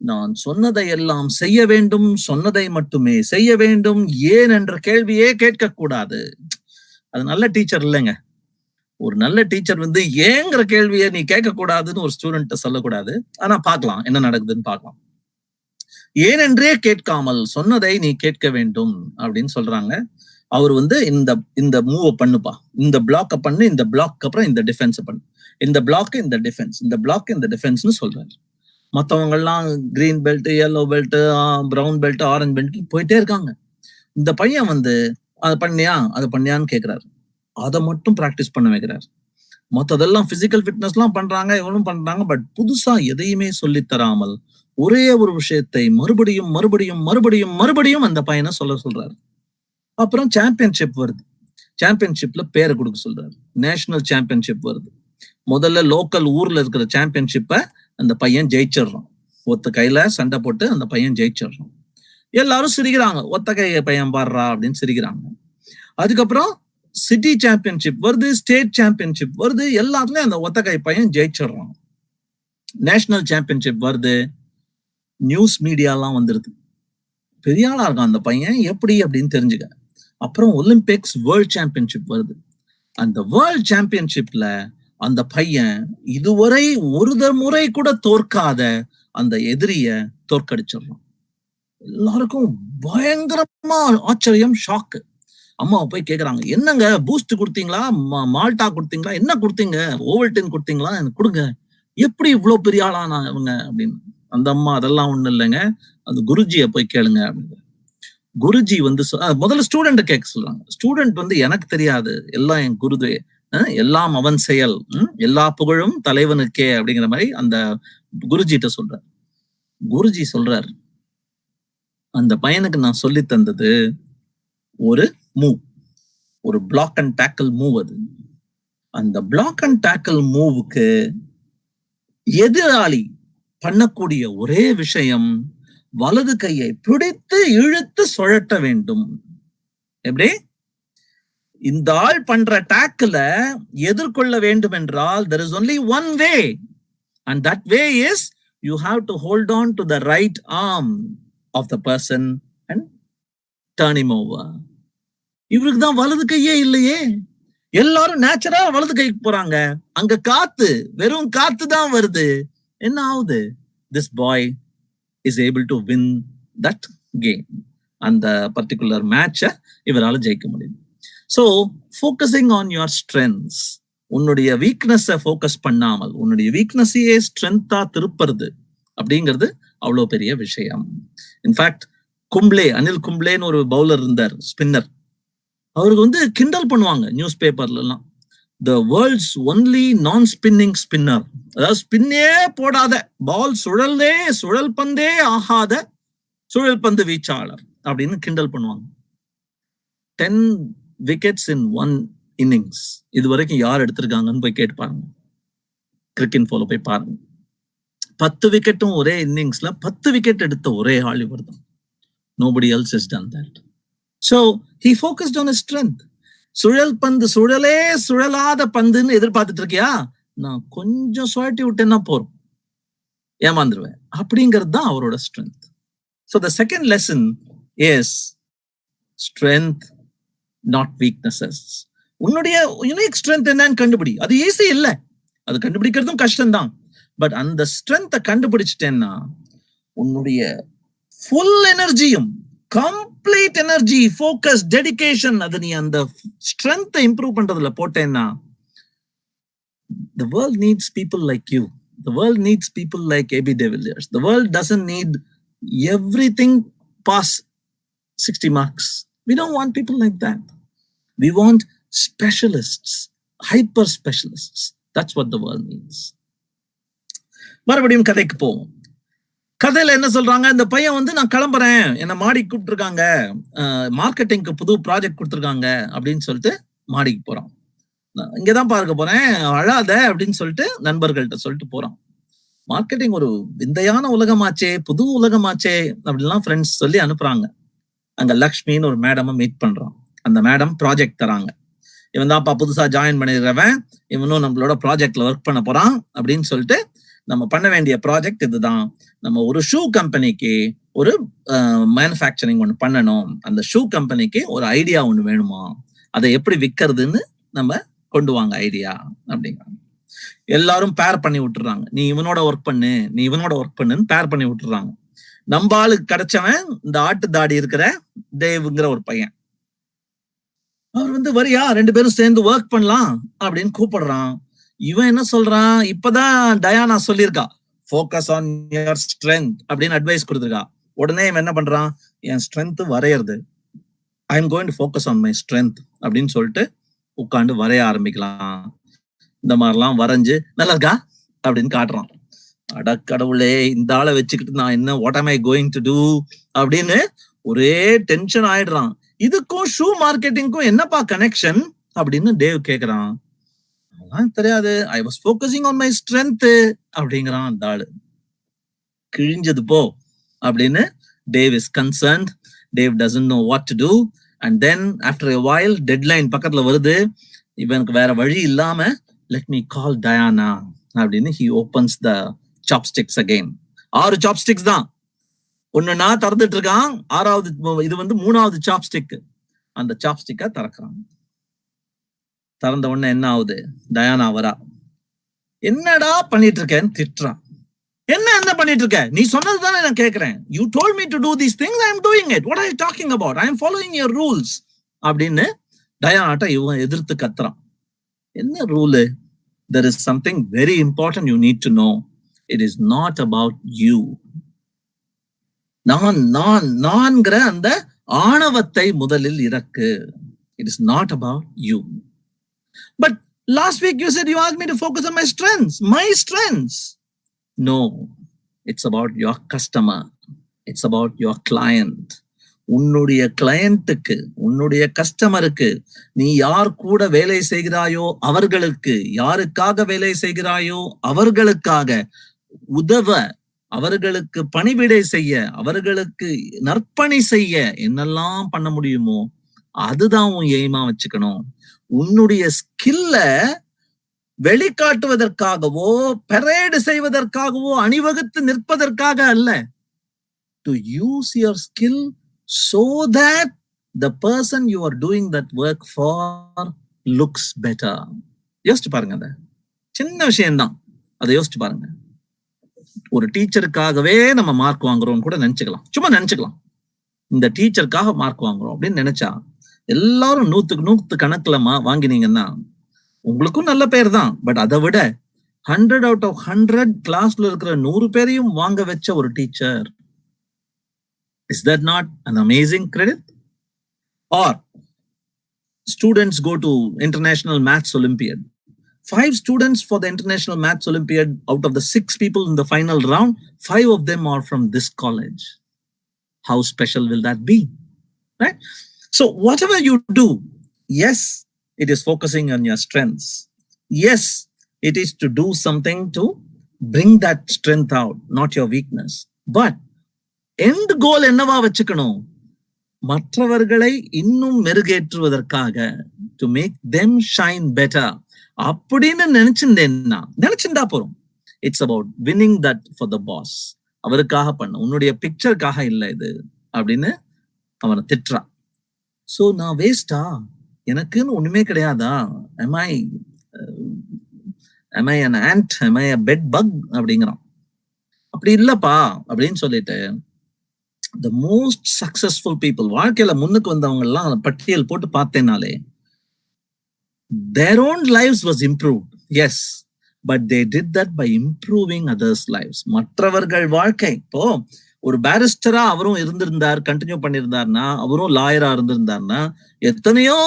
நான் சொன்னதை எல்லாம் செய்ய வேண்டும், சொன்னதை மட்டுமே செய்ய வேண்டும், ஏன் என்ற கேள்வியே கேட்கக்கூடாது. அது நல்ல டீச்சர் இல்லைங்க. ஒரு நல்ல டீச்சர் வந்து ஏங்கிற கேள்வியை நீ கேட்க கூடாதுன்னு ஒரு ஸ்டூடெண்ட் சொல்லக்கூடாது. ஆனா பார்க்கலாம் என்ன நடக்குதுன்னு பார்க்கலாம். ஏனென்றே கேட்காமல் சொன்னதை நீ கேட்க வேண்டும் அப்படின்னு சொல்றாங்க. அவர் வந்து இந்த மூவ பண்ணுப்பா, இந்த பிளாக்க பண்ணு, இந்த பிளாக் அப்புறம் இந்த டிஃபென்ஸ் பண்ணு, இந்த பிளாக் இந்த டிஃபென்ஸ், இந்த பிளாக் இந்த டிஃபென்ஸ்னு சொல்றாரு. மற்றவங்க எல்லாம் green belt, yellow belt, brown belt, orange belt போயிட்டே இருக்காங்க. இந்த பையன் வந்து அதை பண்ணியான்னு கேட்கிறாரு. அதை மட்டும் பிராக்டிஸ் பண்ண வைக்கிறார். மற்றதெல்லாம் பிசிக்கல் ஃபிட்னஸ் எல்லாம் பண்றாங்க, இவனும் பண்றாங்க. பட் புதுசா எதையுமே சொல்லி தராமல் ஒரே ஒரு விஷயத்தை மறுபடியும் மறுபடியும் மறுபடியும் மறுபடியும் அந்த பையனை சொல்றாரு. அப்புறம் சாம்பியன்ஷிப் வருது. சாம்பியன்ஷிப்ல பேரை கொடுக்க சொல்றாரு. நேஷனல் சாம்பியன்ஷிப் வருது. முதல்ல லோக்கல் ஊர்ல இருக்கிற சாம்பியன்ஷிப்பை அந்த பையன் ஜெயிச்சிடறான். ஒத்த கையில சண்டை போட்டு அந்த பையன் ஜெயிச்சிடறான். எல்லாரும் சிரிக்கிறாங்க, ஒத்த கை பையன் பாடுறா அப்படின்னு சிரிக்கிறாங்க. அதுக்கப்புறம் சிட்டி சாம்பியன்ஷிப் வருது, ஸ்டேட் சாம்பியன்ஷிப் வருது, எல்லாத்துலயும் அந்த ஒத்த கை பையன் ஜெயிச்சிடறான். நேஷனல் சாம்பியன்ஷிப் வருது, நியூஸ் மீடியாலாம் வந்துருது, பெரிய ஆளா இருக்கான் அந்த பையன் எப்படி அப்படின்னு தெரிஞ்சுக்க. அப்புறம் ஒலிம்பிக்ஸ் வேர்ல்ட் சாம்பியன்ஷிப் வருது. அந்த வேர்ல்ட் சாம்பியன்ஷிப்ல அந்த பையன் இதுவரை ஒரு முறை கூட தோற்காத அந்த எதிரிய தோற்கடிச்சிடறான். எல்லாருக்கும் பயங்கரமா ஆச்சரியம், ஷாக்கு. அம்மாவை போய் கேக்குறாங்க, என்னங்க பூஸ்ட் கொடுத்தீங்களா, மால்டா கொடுத்தீங்களா, என்ன கொடுத்தீங்க, ஓவல்டின் கொடுத்தீங்களா, எனக்கு கொடுங்க, எப்படி இவ்வளவு பெரிய ஆளானா இவங்க அப்படின்னு. அந்த அம்மா, அதெல்லாம் ஒண்ணு இல்லைங்க, அந்த குருஜியை போய் கேளுங்க அப்படின்னு. குருஜி வந்து முதல்ல ஸ்டூடெண்ட் கேட்க சொல்றாங்க. ஸ்டூடெண்ட் வந்து எனக்கு தெரியாது, எல்லாம் என் குருதே, எல்லாம் அவன் செயல், எல்லா புகழும் தலைவனுக்கே அப்படிங்கிற மாதிரி அந்த குருஜிட்ட சொல்றாரு. குருஜி சொல்றாரு, அந்த பையனுக்கு நான் சொல்லி தந்தது ஒரு மூவ், ஒரு பிளாக் அண்ட் டேக்கிள் மூவ். அது அந்த பிளாக் அண்ட் டேக்கிள் மூவுக்கு எதிராளி பண்ணக்கூடிய ஒரே விஷயம், வலது கையை பிடித்து இழுத்து சுழட்ட வேண்டும். எப்படி? இந்த ஆள் பண்ற டேக்கிள எதிர்கொள்ள வேண்டும் என்றால் there is only one way, and that way is you have to hold on to the right arm of the person and turn him over. இவருக்கு தான் வலது கையே இல்லையே. எல்லாரும் நேச்சுரலா வலது கைக்கு போறாங்க. அங்க காத்து, வெறும் காத்து தான் வருது. என்ன ஆகுது? This boy is able to win that game. அந்த பர்டிகுலர் மேட்சை இவரால ஜெயிக்க முடியும். So focusing on your strengths, உன்னுடைய வீக்னஸை ஃபோக்கஸ் பண்ணாமல் உன்னுடைய வீக்னஸையே ஸ்ட்ரென்த்தா திருப்புறது அப்படிங்கிறது அவ்வளவு பெரிய விஷயம். இன்ஃபேக்ட் கும்ப்ளே, அனில் கும்ப்ளேன்னு ஒரு பவுலர் இருந்தார், ஸ்பின்னர். அவருக்கு வந்து கிண்டல் பண்ணுவாங்க நியூஸ் பேப்பர்ல எல்லாம், the world's only non-spinning spinner, அதாவது ஸ்பின்னே போடாத, பால் சுழல் பந்தே ஆகாத சுழல் பந்து வீச்சாளர் அப்படின்னு கிண்டல் பண்ணுவாங்க. 10 wickets in one innings இது வரைக்கும் யார் எடுத்திருக்காங்கன்னு போய் கேட்டு பாருங்க. கிரிக்கெட் போல போய் பாருங்க. 10 விக்கெட்டும் ஒரே இன்னிங்ஸ்ல 10 விக்கெட் எடுத்த ஒரே ஆள் இவர் தான். Nobody else has done that. So he focused on his strength. சுழல் பந்து சுழலே சுழலாத பந்துன்னு எதிர்பார்த்துட்டு இருக்கியா, நான் கொஞ்சம் சுழட்டி விட்டேன்னா போறோம், ஏமாந்துருவேன். அப்படிங்கிறது தான் அவரோட strength. So the second lesson is strength, not weaknesses. உன்னுடைய யூனிக் ஸ்ட்ரென்த் என்னன்னு கண்டுபிடி. அது ஈஸி இல்ல, அது கண்டுபிடிக்கிறதும் கஷ்டம்தான். பட் அந்த ஸ்ட்ரென்த்தை கண்டுபிடிச்சிட்டேன்னா உன்னுடைய ஃபுல் எனர்ஜியும், கம்ப்ளீட் எனர்ஜி, ஃபோக்கஸ், டெடிகேஷன், அது நீ அந்த ஸ்ட்ரென்த்தை இம்ப்ரூவ் பண்றதுல போட்டேன்னா, the world needs people like you. The world needs people like AB de Villiers. The world doesn't need everything pass 60 marks. We don't want people like that. We want specialists, hyper specialists. That's what the world needs. மறுபடியும் கதைக்கு போவோம். கதையில என்ன சொல்றாங்க, இந்த பையன் வந்து நான் கிளம்புறேன், என்ன மாடிக்கு கூப்பிட்டுருக்காங்க, மார்க்கெட்டிங்க்கு புது ப்ராஜெக்ட் கொடுத்துருக்காங்க அப்படின்னு சொல்லிட்டு மாடிக்கு போறான். இங்கதான் பார்க்க போறேன், அழாத அப்படின்னு சொல்லிட்டு நண்பர்கள்ட்ட சொல்லிட்டு போறான். மார்க்கெட்டிங் ஒரு விந்தையான உலகமாச்சே, புது உலகமாச்சே அப்படின்லாம் ஃப்ரெண்ட்ஸ் சொல்லி அனுப்புறாங்க. அங்க லக்ஷ்மின்னு ஒரு மேடமை மீட் பண்றான். அந்த மேடம் ப்ராஜெக்ட் தராங்க. இவன் தான்ப்பா புதுசா ஜாயின் பண்ணிடுறவன், இவனும் நம்மளோட ப்ராஜெக்ட்ல ஒர்க் பண்ண போறான் அப்படின்னு சொல்லிட்டு, நம்ம பண்ண வேண்டிய ப்ராஜெக்ட் இதுதான். நம்ம ஒரு ஷூ கம்பெனிக்கு ஒரு மேனுஃபேக்சரிங் ஒன்று பண்ணணும். அந்த ஷூ கம்பெனிக்கு ஒரு ஐடியா ஒன்று வேணுமா, அதை எப்படி விற்கிறதுன்னு நம்ம கொண்டு வாங்க ஐடியா அப்படிங்கிறாங்க. எல்லாரும் பேர் பண்ணி விட்டுறாங்க. நீ இவனோட ஒர்க் பண்ணு, நீ இவனோட ஒர்க் பண்ணுன்னு பேர் பண்ணி விட்டுறாங்க. நம்ம ஆளுக்கு கிடைச்சவன் இந்த ஆட்டு தாடி இருக்கிற தேவ்ங்கிற ஒரு பையன். அவர் வந்து வரியா, 2 பேரும் சேர்ந்து ஒர்க் பண்ணலாம் அப்படின்னு கூப்பிடுறான். இவன் என்ன சொல்றான், இப்பதான் டயானா சொல்லியிருக்கா ஃபோக்கஸ் ஆன் யுவர் ஸ்ட்ரென்த் அப்படின்னு அட்வைஸ் கொடுத்துருக்கா. உடனே இவன் என்ன பண்றான், என் ஸ்ட்ரென்த் வரையறது, ஐ am going to focus on my strength அப்படின்னு சொல்லிட்டு உட்காந்து வரைய ஆரம்பிக்கலாம். இந்த மாதிரிலாம் வரைஞ்சு நல்லா இருக்கா அப்படின்னு காட்டுறான். அட கடவுளே, இந்த ஆளை வச்சுக்கிட்டு நான் என்ன, வாட் ஆம் ஐ கோயிங் டு டூ அப்படின்னு ஒரே டென்ஷன் ஆயிடுறான். இதுக்கும் ஷூ மார்க்கெட்டிங்க்கும் என்னப்பா கனெக்ஷன் அப்படின்னு டேவ் கேக்குறான். தெரியாது, I was focusing on my strength அப்படிங்கிறான். அந்த ஆளு கிழிஞ்சது போ அப்படின்னு Dave is concerned. Dave doesn't know what to do. And then after a while deadline பக்கத்துல வருது. இவனுக்கு வேற வழி இல்லாம, let me call Diana அப்படின்னு he opens the chopsticks again. 6 chopsticks தான், ஒன்னு நான் திறந்துட்டு இருக்கான். 6வது இது வந்து 3வது சாப்ஸ்டிக். அந்த சாப்ஸ்டிக்கை திறக்கிறான். திறந்த உடனே என்ன ஆகுது, டயானா வரா. என்னடா பண்ணிட்டு இருக்கேன்னு திட்டுறான். என்ன பண்ணிட்டு இருக்க, நீ சொன்னது தானே நான் கேட்கிறேன். You told me to do these things, I am doing it. What are you talking about? I am following your rules அப்படின்னு டயானாட்ட இவன் எதிர்த்து கத்துறான். என்ன rule? There is something very important you need to know. It is not about you. நான்கிற அந்த ஆணவத்தை முதலில் இறக்கு. It is not about you. But last week you said you asked me to focus on my strengths. My strengths. No, it's about your customer. It's about your client. உன்னுடைய கிளையண்ட்டுக்கு, உன்னுடைய கஸ்டமருக்கு, நீ யார் கூட வேலை செய்கிறாயோ அவர்களுக்கு, யாருக்காக வேலை செய்கிறாயோ அவர்களுக்காக உதவ, அவர்களுக்கு பணிவிடை செய்ய, அவர்களுக்கு நற்பணி செய்ய என்னெல்லாம் பண்ண முடியுமோ அதுதான் உன் எய்மா வச்சுக்கணும். உன்னுடைய ஸ்கில்ல வெளிக்காட்டுவதற்காகவோ பெரேடு செய்வதற்காகவோ அணிவகுத்து நிற்பதற்காக அல்ல. To use your skill so that the person you are doing that work for looks better. யோசிச்சு பாருங்க, அந்த சின்ன விஷயம்தான், அதை யோசிச்சு பாருங்க. ஒரு டீச்சருக்காகவே நம்ம மார்க் வாங்குறோம் கூட நினைச்சுக்கலாம், சும்மா நினைச்சுக்கலாம். இந்த டீச்சருக்காக மார்க் வாங்குறோம் அப்படின்னு நினைச்சா எல்லாரும் 100க்கு கணக்குல வாங்கினீங்கன்னா உங்களுக்கும் நல்ல பேர் தான். பட் அதை விட 100 out of 100 கிளாஸ்ல இருக்கிற 100 பேரையும் வாங்க வச்ச ஒரு teacher, is that not an amazing credit? Or students go to International Maths Olympiad. 5 students for the International Maths Olympiad out of the 6 people in the final round, 5 of them are from this college. How special will that be? Right? So whatever you do, yes, it is focusing on your strengths. Yes, it is to do something to bring that strength out, not your weakness. But end goal என்னவா வச்சுக்கணும்? மற்றவர்களை இன்னும் மெருகேற்றுவதற்காக, to make them shine better அப்படின்னு நினைச்சிருந்தா போறோம். It's about winning that for the boss. அவருக்காக பண்ண, உன்னுடைய பிக்சருக்காக இல்லை இது அப்படின்னு அவனை திட்டுறான். சோ நான் வேஸ்டா, எனக்குன்னு ஒண்ணுமே கிடையாதா, am I an ant, am I a bed bug அப்படிங்கிறான். அப்படி இல்லப்பா அப்படின்னு சொல்லிட்டு the most successful people, வாழ்க்கையில முன்னுக்கு வந்தவங்க எல்லாம் பட்டியல் போட்டு பார்த்தேனாலே, their own lives was improved, yes, but they did that by improving others' lives. மற்றவர்கள் வாழ்க்கை, இப்போ ஒரு பேரிஸ்டரா அவரும் இருந்திருந்தார், கண்டினியூ பண்ணியிருந்தார்னா, அவரும் லாயரா இருந்திருந்தார்னா, எத்தனையோ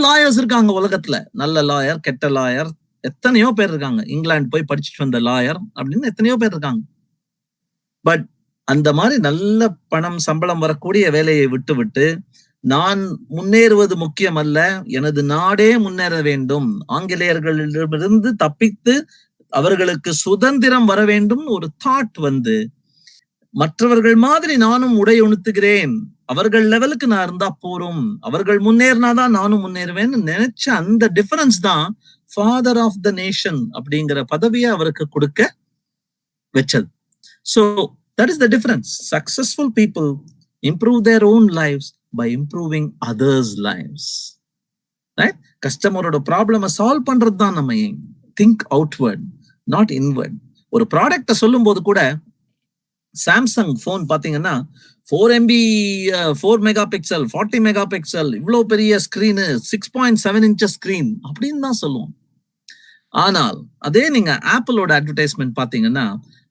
லாயர்ஸ் இருக்காங்க உலகத்துல, நல்ல லாயர், கெட்ட லாயர், எத்தனையோ பேர் இருக்காங்க. இங்கிலாந்து போய் படிச்சுட்டு வந்த லாயர் அப்படின்னு எத்தனையோ பேர் இருக்காங்க. பட் அந்த மாதிரி நல்ல பணம் சம்பளம் வரக்கூடிய வேலையை விட்டு விட்டு, நான் முன்னேறுவது முக்கியம் அல்ல, எனது நாடே முன்னேற வேண்டும், ஆங்கிலேயர்களிடமிருந்து தப்பித்து அவர்களுக்கு சுதந்திரம் வர வேண்டும் ஒரு தாட் வந்து, மற்றவர்கள் மாதிரி நானும் உடை உணுத்துகிறேன், அவர்கள் லெவலுக்கு நான் இருந்தா போறோம், அவர்கள் முன்னேறினாதான் நானும் முன்னேறுவேன்னு நினைச்ச அந்த டிஃபரன்ஸ் தான் ஃபாதர் ஆஃப் த நேஷன் அப்படிங்கிற பதவியை அவருக்கு கொடுக்க வச்சது. So that is the difference. Successful people improve their own lives by improving others' lives. Right? கஸ்டமரோட ப்ராப்ளமை சால்வ் பண்றது தான் நம்ம திங்க் அவுட்வர்ட், நாட் இன்வர்ட். ஒரு ப்ராடக்ட சொல்லும் போது கூட, சாம்சங் போன் பாத்தீங்கன்னா 4 MB 4 mega pixel 40 mega pixel, இவ்வளவு பெரிய ஸ்கிரீனு, 6.7 inches ஸ்கிரீன் அப்படின்னு தான் சொல்லுவோம். ஆனால் அதே நீங்க ஆப்பிளோட அட்வர்டைஸ்மெண்ட் பாத்தீங்கன்னா,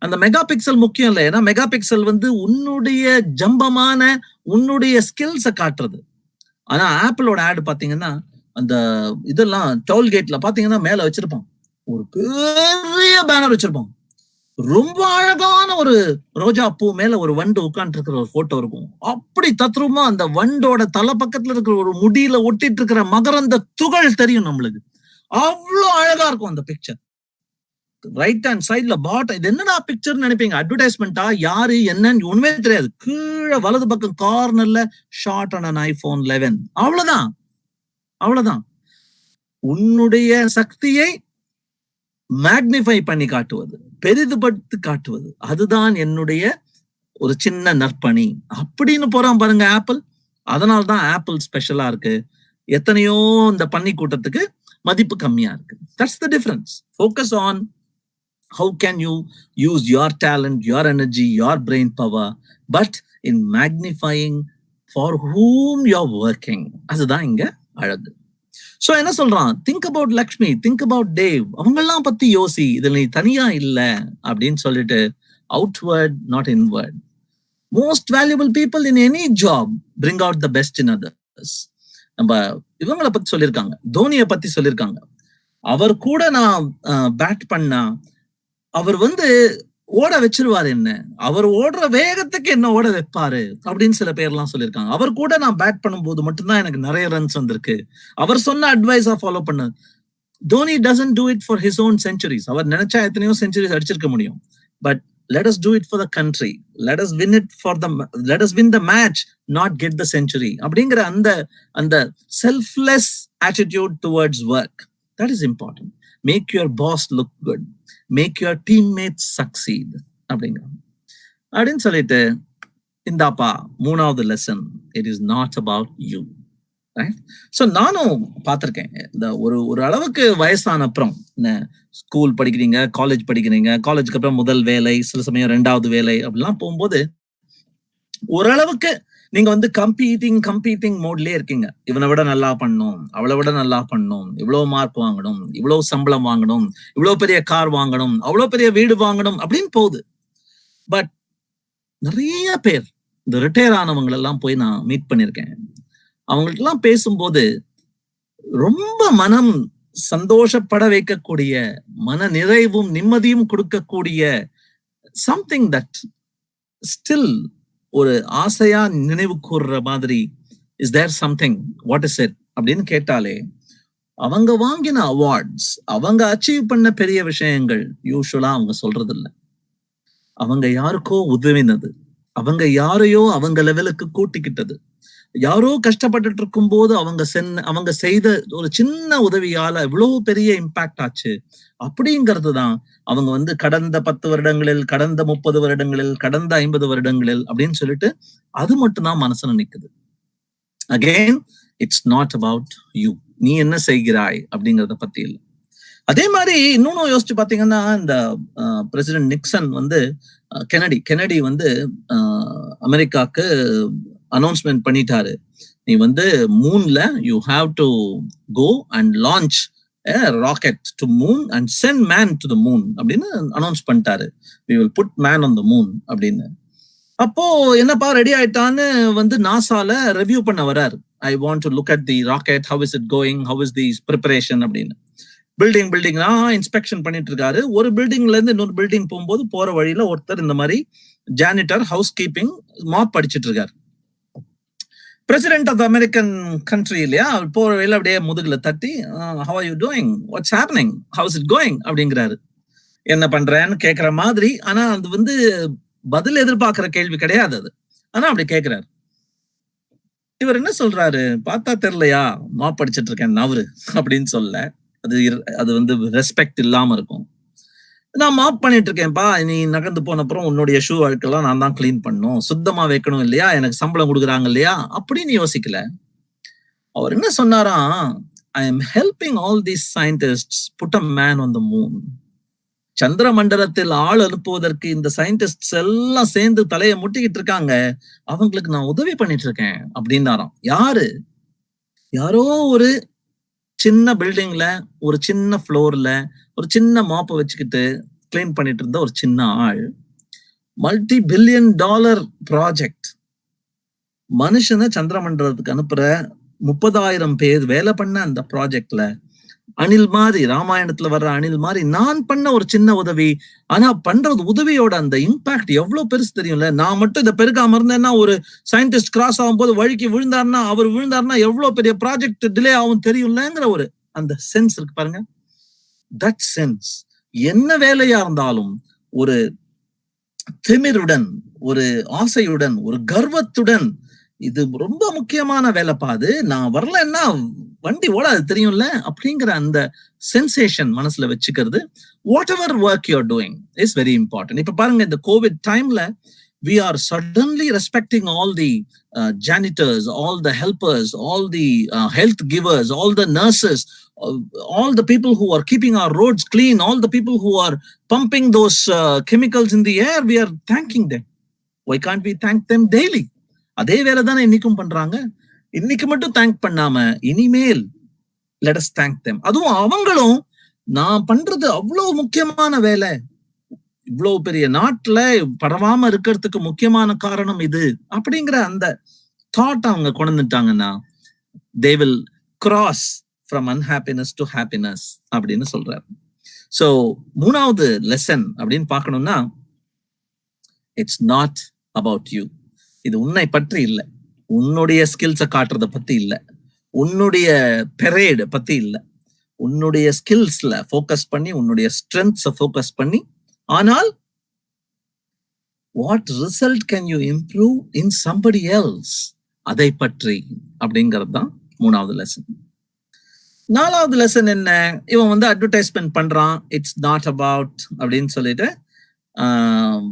அந்த மெகா பிக்சல் முக்கியம் இல்லை. ஏன்னா மெகா பிக்சல் வந்து உன்னுடைய ஜம்பமான உன்னுடைய ஸ்கில்ஸை காட்டுறது. ஆனா ஆப்பிளோட ஆட் பாத்தீங்கன்னா, அந்த இதெல்லாம் டோல்கேட்ல பாத்தீங்கன்னா மேல வச்சிருப்பான் ஒரு பெரிய பேனர் வச்சிருப்பான், ரொம்ப அழகான ஒரு ரோஜா பூ மேல ஒரு வண்டு உட்கார்ந்து இருக்கிற ஒரு போட்டோ இருக்கும். அப்படி தத்ரூபமா அந்த வண்டோட தலை பக்கத்துல இருக்கிற ஒரு முடியில ஒட்டிட்டு இருக்கிற மகரந்த துகள் தெரியும் நம்மளுக்கு. அவ்வளவு அழகா இருக்கும் அந்த பிக்சர். ரைட் ஹேண்ட் சைட்ல பாட், இது என்னடா பிக்சர் நினைப்பீங்க, அட்வர்டைஸ்மெண்டா, யாரு என்னன்னு ஒண்ணுமே தெரியாது. கீழே வலது பக்கம் கார்னர்ல ஷார்ட் ஆன் an iPhone 11. அவ்வளவுதான். உன்னுடைய சக்தியை மேக்னிஃபை பண்ணி காட்டுவது, பெரிதுபடுத்தி காட்டுவது, அதுதான் என்னுடைய ஒரு சின்ன நற்பணி அப்படின்னு போறான் பாருங்க ஆப்பிள். அதனால்தான் ஆப்பிள் ஸ்பெஷலா இருக்கு. எத்தனையோ இந்த பண்ணி கூட்டத்துக்கு மதிப்பு கம்மியா இருக்கு. That's the difference. Focus on how can you use your talent, your energy, your brain power, but in magnifying for whom you're working. அதுதான் இங்க அழகு. சோ என்ன சொல்றான், think about Lakshmi, think about Dave, அவங்கெல்லாம் பத்தி யோசி, இதுல நீ தனியா இல்ல அப்படின்னு சொல்லிட்டு, outward not inward. Most valuable people in any job bring out the best in others. நம்ம இவங்களை பத்தி சொல்லியிருக்காங்க, தோனியை பத்தி சொல்லியிருக்காங்க. அவர் கூட நான் பேட் பண்ணா அவர் வந்து ஓட வச்சிருவாரு, என்ன அவர் ஓடுற வேகத்துக்கு என்ன ஓட வைப்பாரு அப்படின்னு சில பேர்லாம் சொல்லியிருக்காங்க. அவர் கூட நான் பேட் பண்ணும்போது மட்டும்தான் எனக்கு நிறைய ரன்ஸ் வந்திருக்கு, அவர் சொன்ன அட்வைஸா ஃபாலோ பண்ண. Dhoni doesn't do it for his own centuries. அவர் நினைச்சா எத்தனையோ செஞ்சுரிஸ் அடிச்சிருக்க முடியும். But let us do it for the country, let us win the match, not get the century அப்படிங்கிற அந்த selfless attitude towards work, that is important. Make your boss look good, make your teammates succeed அப்படின்னு சொல்லிட்டு, இந்தாப்பா மூணாவது lesson, it is not about you. Right? So நானும் பார்த்திருக்கேன், இந்த ஒரு அளவுக்கு வயசான அப்புறம், ஸ்கூல் படிக்கிறீங்க, காலேஜ் படிக்கிறீங்க, காலேஜுக்கு அப்புறம் முதல் வேலை, சில சமயம் 2வது வேலை அப்படிலாம் போகும்போது, ஓரளவுக்கு நீங்க வந்து கம்பீட்டிங் மோட்லயே இருக்கீங்க. இவனை விட நல்லா பண்ணணும், அவளை விட நல்லா பண்ணணும், இவ்வளவு மார்க் வாங்கணும், இவ்வளவு சம்பளம் வாங்கணும், இவ்வளவு பெரிய கார் வாங்கணும், அவ்வளவு பெரிய வீடு வாங்கணும் அப்படின்னு போகுது. பட் நிறைய பேர் இந்த ரிட்டையர் ஆனவங்க எல்லாம் போய் நான் மீட் பண்ணிருக்கேன். அவங்களுக்கு எல்லாம் பேசும்போது ரொம்ப மனம் சந்தோஷப்பட வைக்கக்கூடிய, மன நிறைவும் நிம்மதியும் கொடுக்கக்கூடிய சம்திங் தட் ஸ்டில் ஒரு ஆசையா நினைவு கூறுற மாதிரி, is there something, what is it அப்படின்னு கேட்டாலே, அவங்க வாங்கின அவார்ட்ஸ், அவங்க அச்சீவ் பண்ண பெரிய விஷயங்கள் யூசுவலா அவங்க சொல்றது இல்லை. அவங்க யாருக்கோ உதவினது, அவங்க யாரையோ அவங்க லெவலுக்கு கூட்டிக்கிட்டது, யாரோ கஷ்டப்பட்டுட்டு இருக்கும் போது அவங்க செய்த ஒரு சின்ன உதவியால இவ்வளவு பெரிய இம்பாக்ட் ஆச்சு அப்படிங்கிறது தான் அவங்க வந்து கடந்த 10 வருடங்களில், கடந்த 30 வருடங்களில், கடந்த 50 வருடங்களில் அப்படின்னு சொல்லிட்டு அது மட்டும்தான் மனசுல நிக்குது. Again it's not about you, நீ என்ன செய்கிறாய் அப்படிங்கறத பத்தி இல்லை. அதே மாதிரி இன்னொன்னு யோசிச்சு பாத்தீங்கன்னா, இந்த பிரசிடென்ட் நிக்சன் வந்து கெனடி வந்து அமெரிக்காக்கு அனௌன்ஸ்மெண்ட் பண்ணிட்டாரு, நீ வந்து மூன்ல you have to go and launch rocket to moon and send man to the moon அப்படின்னு அனௌன்ஸ் பண்ணிட்டாரு. we will put man on the moon அப்படின்னு. அப்போ என்னப்பா ரெடி ஆயிட்டான்னு வந்து நாசால ரிவ்யூ பண்ண வர்றாரு. I want to look at the rocket, how is it going, how is the preparation அப்படின்னு. பில்டிங்னா inspection பண்ணிட்டு இருக்காரு. ஒரு பில்டிங்ல இருந்து இன்னொரு பில்டிங் போகும்போது போற வழியில ஒருத்தர் இந்த மாதிரி ஜானிட்டர் ஹவுஸ் கீப்பிங் மாப் படிச்சுட்டு இருக்காரு. President of the American country இல்லையா, போற வழியில அப்படியே முதுகுல தட்டி how are you doing, what's happening, how is it going அப்படிங்கிறாரு. என்ன பண்றேன்னு கேட்கிற மாதிரி. ஆனா அது வந்து பதில் எதிர்பார்க்கிற கேள்வி கிடையாது அது, ஆனா அப்படி கேட்கிறாரு. இவர் என்ன சொல்றாரு, பார்த்தா தெரியலையா மாப் படிச்சுட்டு இருக்கேன் நவரு அப்படின்னு சொல்ல, அது வந்து ரெஸ்பெக்ட் இல்லாம இருக்கும். நான் மாப் பண்ணிட்டு இருக்கேன்ப்பா, நீ நகர்ந்து போன அப்புறம் உன்னுடைய ஷூ அழுக்கெல்லாம் நான் தான் கிளீன் பண்ணணும், சுத்தமா வைக்கணும் இல்லையா, எனக்கு சம்பளம் கொடுக்குறாங்க இல்லையா அப்படின்னு யோசிக்கல. அவர் என்ன சொன்னாராம், I am helping all these scientists put a man on the moon. சந்திர மண்டலத்தில் ஆள் அனுப்புவதற்கு இந்த சயின்டிஸ்ட் எல்லாம் சேர்ந்து தலையை முட்டிக்கிட்டு இருக்காங்க, அவங்களுக்கு நான் உதவி பண்ணிட்டு இருக்கேன் அப்படின்னாராம். யாரோ ஒரு சின்ன பில்டிங்ல, ஒரு சின்ன ஃப்ளோர்ல, ஒரு சின்ன மாப்பை வச்சுக்கிட்டு கிளீன் பண்ணிட்டு இருந்த ஒரு சின்ன ஆள், $multi-billion ப்ராஜெக்ட், மனுஷனை சந்திர மண்டலத்துக்கு அனுப்புற 30,000 பேர் வேலை பண்ண அந்த ப்ராஜெக்ட்ல அணில் மாதிரி, ராமாயணத்துல வர்ற அணில் மாதிரி நான் பண்ண ஒரு சின்ன உதவி. ஆனா பண்றது உதவியோட அந்த இம்பாக்ட் எவ்வளவு பெருசு தெரியும்ல. நான் மட்டும் இதை பெருக்காம இருந்தேன்னா, ஒரு சயின்டிஸ்ட் கிராஸ் ஆகும் போது வழிக்கு அவர் விழுந்தாருன்னா எவ்வளவு பெரிய ப்ராஜெக்ட் டிலே ஆகும் தெரியும்லங்கிற ஒரு அந்த சென்ஸ் இருக்கு பாருங்க. தட் சென்ஸ், என்ன வேலையா இருந்தாலும் ஒரு திமிருடன், ஒரு ஆசையுடன், ஒரு கர்வத்துடன், இது ரொம்ப முக்கியமான வேலைப்பா, அது நான் வரலன்னா வண்டி ஓடாது தெரியும்ல அப்படிங்கிற அந்த சென்சேஷன் மனசுல வச்சுக்கிறது, what ever work you are doing is very important. இப்ப பாருங்க, இந்த கோவிட் டைம்ல we are suddenly respecting all the janitors, all the helpers, all the health givers, all the nurses, all the people who are keeping our roads clean, all the people who are pumping those chemicals in the air, we are thanking them. Why can't we thank them daily? அதே வேலை தானே இன்னைக்கும் பண்றாங்க. இன்னைக்கு மட்டும் thank பண்ணாம இனிமேல் let us thank them. அதுவும் அவங்களும் நான் பண்றது அவ்வளவு முக்கியமான வேலை, இவ்வளவு பெரிய நாட்டுல பரவாம இருக்கிறதுக்கு முக்கியமான காரணம் இது அப்படிங்கிற அந்த தாட் அவங்க கொண்டுட்டாங்கன்னா, they will cross from unhappiness to happiness அப்படின்னு சொல்றாரு. சோ மூணாவது லெசன் அப்படின்னு பார்க்கணும்னா, இட்ஸ் நாட் அபவுட் யூ. இது உன்னை பற்றி இல்லை, உன்னுடைய ஸ்கில்ஸை காட்டுறத பத்தி இல்லை, உன்னுடைய பெரேடு பத்தி இல்லை, உன்னுடைய ஸ்கில்ஸ்ல ஃபோக்கஸ் பண்ணி, உன்னுடைய ஸ்ட்ரென்த்ஸை ஃபோக்கஸ் பண்ணி, ஆனால் what result can you improve in somebody else, அதை பற்றி அப்படிங்கிறது தான் மூணாவது லெசன். நாலாவது லெசன் என்ன, இவன் வந்து அட்வர்டைஸ்மெண்ட் பண்றான், இட்ஸ் நாட் அபவுட் அப்படின்னு சொல்லிட்டு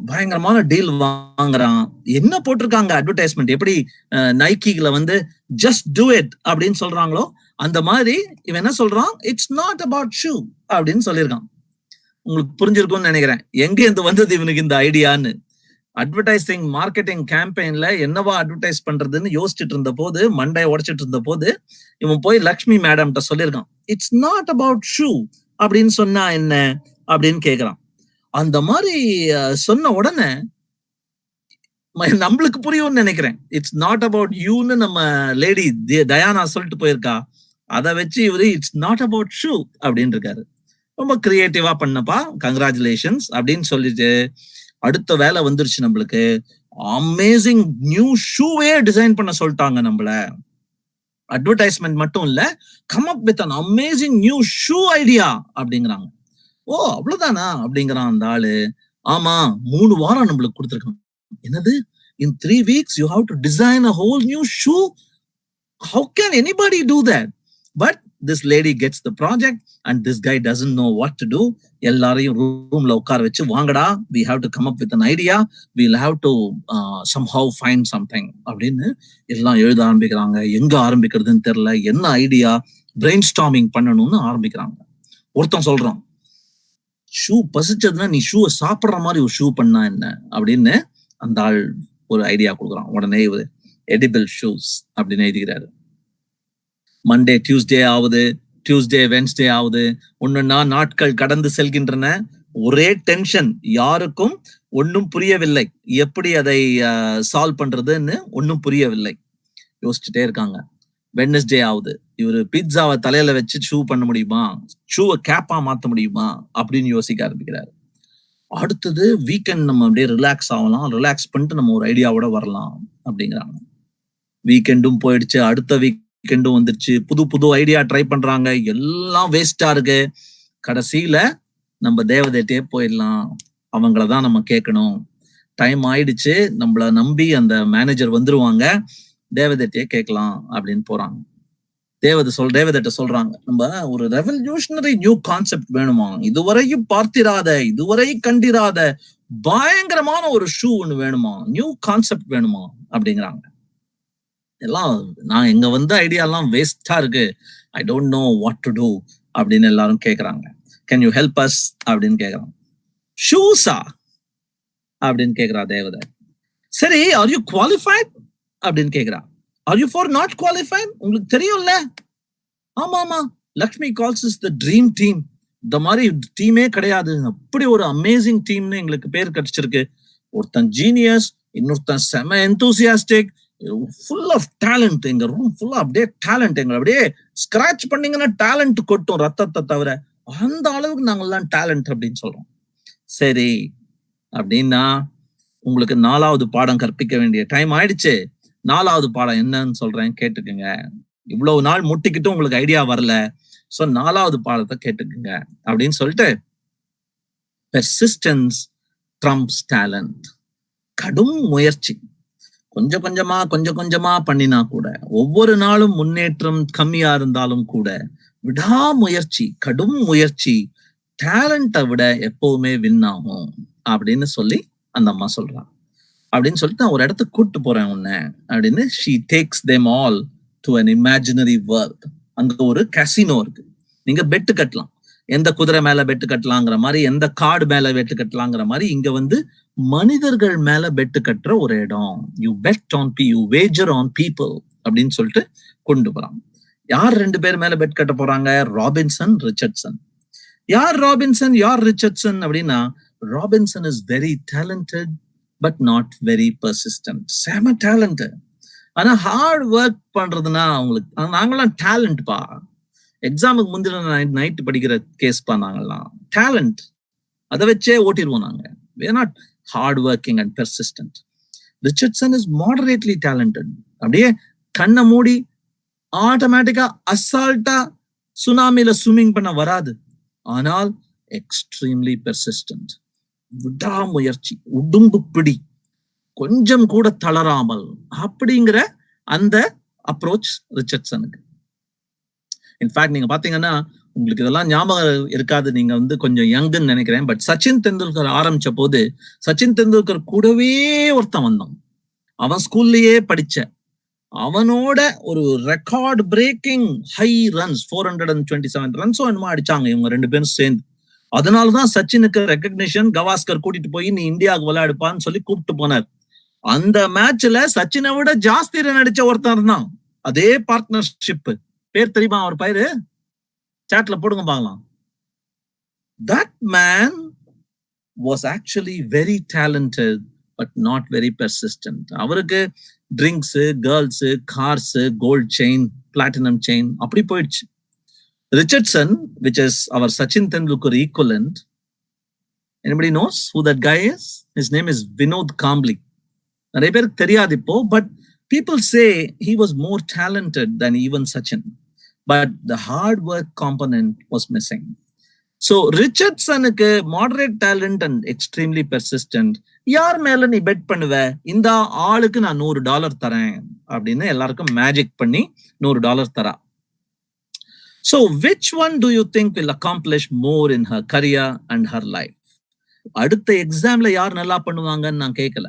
பயங்கரமான டீல் வாங்குறான். என்ன போட்டிருக்காங்க அட்வர்டைஸ்மெண்ட், எப்படி நைக்கில வந்து ஜஸ்ட் டூ இட் அப்படின்னு சொல்றாங்களோ அந்த மாதிரி இவன் என்ன சொல்றான், இட்ஸ் நாட் அபவுட் ஷூ அப்படின்னு சொல்லியிருக்கான். உங்களுக்கு புரிஞ்சிருக்கும்னு நினைக்கிறேன் எங்க இருந்து வந்தது இவனுக்கு இந்த ஐடியான்னு. அட்வர்டைசிங் மார்க்கெட்டிங் கேம்பெயின்ல என்னவா அட்வர்டைஸ் பண்றதுன்னு யோசிச்சுட்டு இருந்த போது, மண்டைய உடைச்சிட்டு இருந்த போது, இவன் போய் லக்ஷ்மி மேடம்கிட்ட சொல்லியிருக்கான், இட்ஸ் நாட் அபவுட் ஷூ அப்படின்னு சொன்னா என்ன அப்படின்னு கேக்குறான். அந்த மாதிரி சொன்ன உடனே நம்மளுக்கு புரியும்னு நினைக்கிறேன். இட்ஸ் நாட் அபவுட் யூன்னு நம்ம லேடி டயானா சொல்லிட்டு போயிருக்கா, அதை வச்சு இவரு இட்ஸ் நாட் அபவுட் ஷூ அப்படின்னு இருக்காரு. ரொம்ப கிரியேட்டிவா பண்ணப்பா, கங்க்ராச்சுலேஷன்ஸ் அப்படின்னு சொல்லிட்டு அடுத்த வேலை வந்துருச்சு நம்மளுக்கு. அமேசிங் நியூ ஷூவே டிசைன் பண்ண சொல்லிட்டாங்க நம்மள. அட்வர்டைஸ்மெண்ட் மட்டும் இல்ல, come up with an amazing new shoe idea அப்படிங்கிறாங்க. ஓ அவ்வளவுதானா அப்படிங்கிறான் அந்த ஆளு. ஆமா, 3 வாரம் நம்மளுக்கு கொடுத்துருக்காங்க. என்னது, in 3 weeks you have to design a whole new shoe How can anybody do that? But this lady gets the project and this guy doesn't know what to do. எல்லாரையும் ரூம்ல உட்கார வச்சு வாங்கடா, we have to come up with an idea, we'll have to somehow find something அப்படின்னு எல்லாம் எழுத ஆரம்பிக்கிறாங்க. எங்க ஆரம்பிக்கிறதுன்னு தெரியல, என்ன ஐடியா பிரெயின் ஸ்டார்மிங் பண்ணணும்னு ஆரம்பிக்கிறாங்க. ஒருத்தன் சொல்றான், ஷூ பசிச்சதுன்னா நீ ஷூவை சாப்பிட்ற மாதிரி ஒரு ஷூ பண்ணா என்ன அப்படின்னு அந்த ஆள் ஒரு ஐடியா கொடுக்குறான். உடனே ஒரு எடிபிள் ஷூஸ் அப்படின்னு எழுதிக்கிறாரு. மண்டே டியூஸ்டே ஆகுது, டியூஸ்டே வென்ஸ்டே ஆகுது, ஒன்னுன்னா நாட்கள் கடந்து செல்கின்றன. ஒரே டென்ஷன், யாருக்கும் ஒன்னும் புரியவில்லை, எப்படி அதை சால்வ் பண்றதுன்னு ஒன்னும் புரியவில்லை, யோசிச்சுட்டே இருக்காங்க. வெட்னஸ்டே ஆகுது, இவரு பீட்சாவை தலையில வச்சு ஷூ பண்ண முடியுமா, ஷூவை கேப்பா மாத்த முடியுமா அப்படின்னு யோசிக்க ஆரம்பிக்கிறாரு. அடுத்தது வீக்கெண்ட், நம்ம அப்படியே ரிலாக்ஸ் ஆகலாம், ரிலாக்ஸ் பண்ணிட்டு நம்ம ஒரு ஐடியாவோட வரலாம் அப்படிங்கிறாங்க. வீக்கெண்டும் போயிடுச்சு, அடுத்த வீக்கெண்டும் வந்துருச்சு, புது புது ஐடியா ட்ரை பண்றாங்க, எல்லாம் வேஸ்டா இருக்கு. கடைசியில நம்ம தேவதைட்டே போயிடலாம், அவங்களதான் நம்ம கேட்கணும், டைம் ஆயிடுச்சு, நம்மள நம்பி அந்த மேனேஜர் வந்துருவாங்க, தேவதைட்டே கேட்கலாம் அப்படின்னு போறாங்க. தேவதைட்ட சொல்றாங்க, நம்ம ஒரு ரெவல்யூஷனரி நியூ கான்செப்ட் வேணுமா, இதுவரையும் பார்த்திராத, இதுவரை கண்டிராத பயங்கரமான ஒரு ஷூ ஒண்ணு வேணுமா, நியூ கான்செப்ட் வேணுமா அப்படிங்கிறாங்க. எல்லாம் நான் எங்க வந்து ஐடியா எல்லாம் வேஸ்டா இருக்கு, I don't know what to do அப்படின்னு எல்லாரும் கேக்குறாங்க. கேன் யூ ஹெல்ப் அஸ் அப்படின்னு கேக்குறாங்க. ஷூஸா அப்படின்னு கேக்குறா தேவதை. சரி, ஆர் யூ குவாலிஃபைட் அப்படின்னு கேக்குறா. Are you for not qualified, உங்களுக்கு தெரியும்ல. ஆமா ஆமா, Lakshmi calls is the dream team, இந்த மாதிரி டீமே கிடையாது, அப்படி ஒரு அமேசிங் டீம்னு எங்களுக்கு பேர் கிடைச்சிருக்கு. ஒருத்தன் ஜீனியஸ், இன்னொருத்தன் செம எந்தூசியாஸ்டிக், ஃபுல் ஆஃப் டேலண்ட். எங்க ரூம் ஃபுல்லா அப்படியே டேலண்ட், எங்களை அப்படியே ஸ்கிராச் பண்ணீங்கன்னா டேலண்ட் கொட்டும் ரத்தத்தை தவிர, அந்த அளவுக்கு நாங்கெல்லாம் டேலண்ட் அப்படின்னு சொல்றோம். சரி அப்படின்னா உங்களுக்கு 4வது பாடம் கற்பிக்க வேண்டிய டைம் ஆயிடுச்சு. 4வது பாடம் என்னன்னு சொல்றேன், கேட்டுக்குங்க. இவ்வளவு நாள் முட்டிக்கிட்டு உங்களுக்கு ஐடியா வரல, சோ 4வது பாடத்தை கேட்டுக்குங்க அப்படின்னு சொல்லிட்டு, பெர்சிஸ்டன்ஸ் ட்ரம்ப்ஸ் டேலண்ட். கடும் முயற்சி, கொஞ்சம் கொஞ்சமா பண்ணினா கூட, ஒவ்வொரு நாளும் முன்னேற்றம் கம்மியா இருந்தாலும் கூட, விடாமுயற்சி, கடும் முயற்சி டேலண்ட்டை விட எப்பவுமே வின் ஆகும் அப்படின்னு சொல்லி அந்த அம்மா சொல்றான். அப்படின்னு சொல்லிட்டு நான் ஒரு இடத்துக்கு கூட்டு போறேன் உன்ன அப்படின்னு. she takes them all to an imaginary world. அங்க ஒரு கசினோ இருக்கு, நீங்க பெட்டு கட்டலாம், எந்த குதிரை மேல பெட்டு கட்டலாங்கிற மாதிரி, எந்த கார்டு மேல பெட்டு கட்டலாங்கிற மாதிரி, இங்க வந்து மனிதர்கள் மேல பெட்டு கட்டுற ஒரு இடம். You bet on you wager on people அப்படின்னு சொல்லிட்டு கொண்டு போறாங்க. யார் 2 பேர் மேல பெட் கட்ட போறாங்க? Robinson, Richardson. யார் ராபின்சன், யார் ரிச்சர்ட்சன் அப்படின்னா, Robinson is very talented but not very persistent. செம டேலண்ட், ஆனா ஹார்ட் ஒர்க் பண்றதுன்னா அவங்களுக்கு, நாங்களாம் டேலண்ட் பா, எக்ஸாமுக்கு முந்தின நைட் படிக்கிற கேஸ் பா, நாங்கெல்லாம் டேலண்ட், அதை வச்சே ஓட்டிடுவோம் நாங்க. we are not hard working and persistent. Richardson is moderately talented. அப்படியே கண்ணை மூடி ஆட்டோமேட்டிக்கா அசால்ட்டா சுனாமில ஸ்விம்மிங் பண்ண வராது, ஆனால் எக்ஸ்ட்ரீம்லி பெர்சிஸ்டன்ட், விடாமுயற்சி, உடும்பு பிடி, கொஞ்சம் கூட தளராமல் அப்படிங்கிற அந்த அப்ரோச் ரிச்சர்ட்சனுக்கு. இன்ஃபேக்ட் நீங்க பாத்தீங்கன்னா உங்களுக்கு இதெல்லாம் ஞாபகம் இருக்காது, நீங்க வந்து கொஞ்சம் யங்குன்னு நினைக்கிறேன். பட் சச்சின் தெண்டுல்கர் ஆரம்பிச்ச போது, சச்சின் தெண்டுல்கர் கூடவே ஒருத்தன் வந்தான், அவன் ஸ்கூல்லயே படிச்ச, அவனோட ஒரு ரெக்கார்ட் பிரேக்கிங் ஹை ரன்ஸ் 427 ரன்ஸோ என்னமோ அடிச்சாங்க இவங்க 2 பேரும் சேர்ந்து. அதனாலதான் சச்சினுக்கு ரெகக்னிஷன், கவாஸ்கர் கூட்டிட்டு போய் நீ இந்தியாவுக்கு விளையாடுப்பான்னு சொல்லி கூப்பிட்டு போனார். அந்த மேட்ச்ல சச்சினை விட ஜாஸ்தி ரன் அடிச்ச ஒருத்தன் இருந்தான், அதே பார்ட்னர்ஷிப். பேர் தெரியுமா அவர் பேரு? சாட்ல போடுங்க பார்க்கலாம். That man was actually very talented but not very persistent. அவருக்கு drinks, girls, cars, gold chain, platinum chain அப்படி போயிடுச்சு. Richardson, which is our Sachin Tendulkar equivalent, anybody knows who that guy is? His name is Vinod Kambli. நிறைய பேருக்கு தெரியாது இப்போ, but people say he was more talented than even Sachin. But the hard work component was missing. So ரிச்சர்ட்சனுக்கு moderate talent and extremely persistent. யார் மேல நீ bed பண்ணுவ? இந்த ஆளுக்கு நான் $100 தரேன் அப்படின்னு எல்லாருக்கும் மேஜிக் பண்ணி $100 தரா. So which one do you think will accomplish more in her career and her life? அடுத்த எக்ஸாம்ல யார் நல்லா பண்ணுவாங்கன்னு நான் கேட்கல.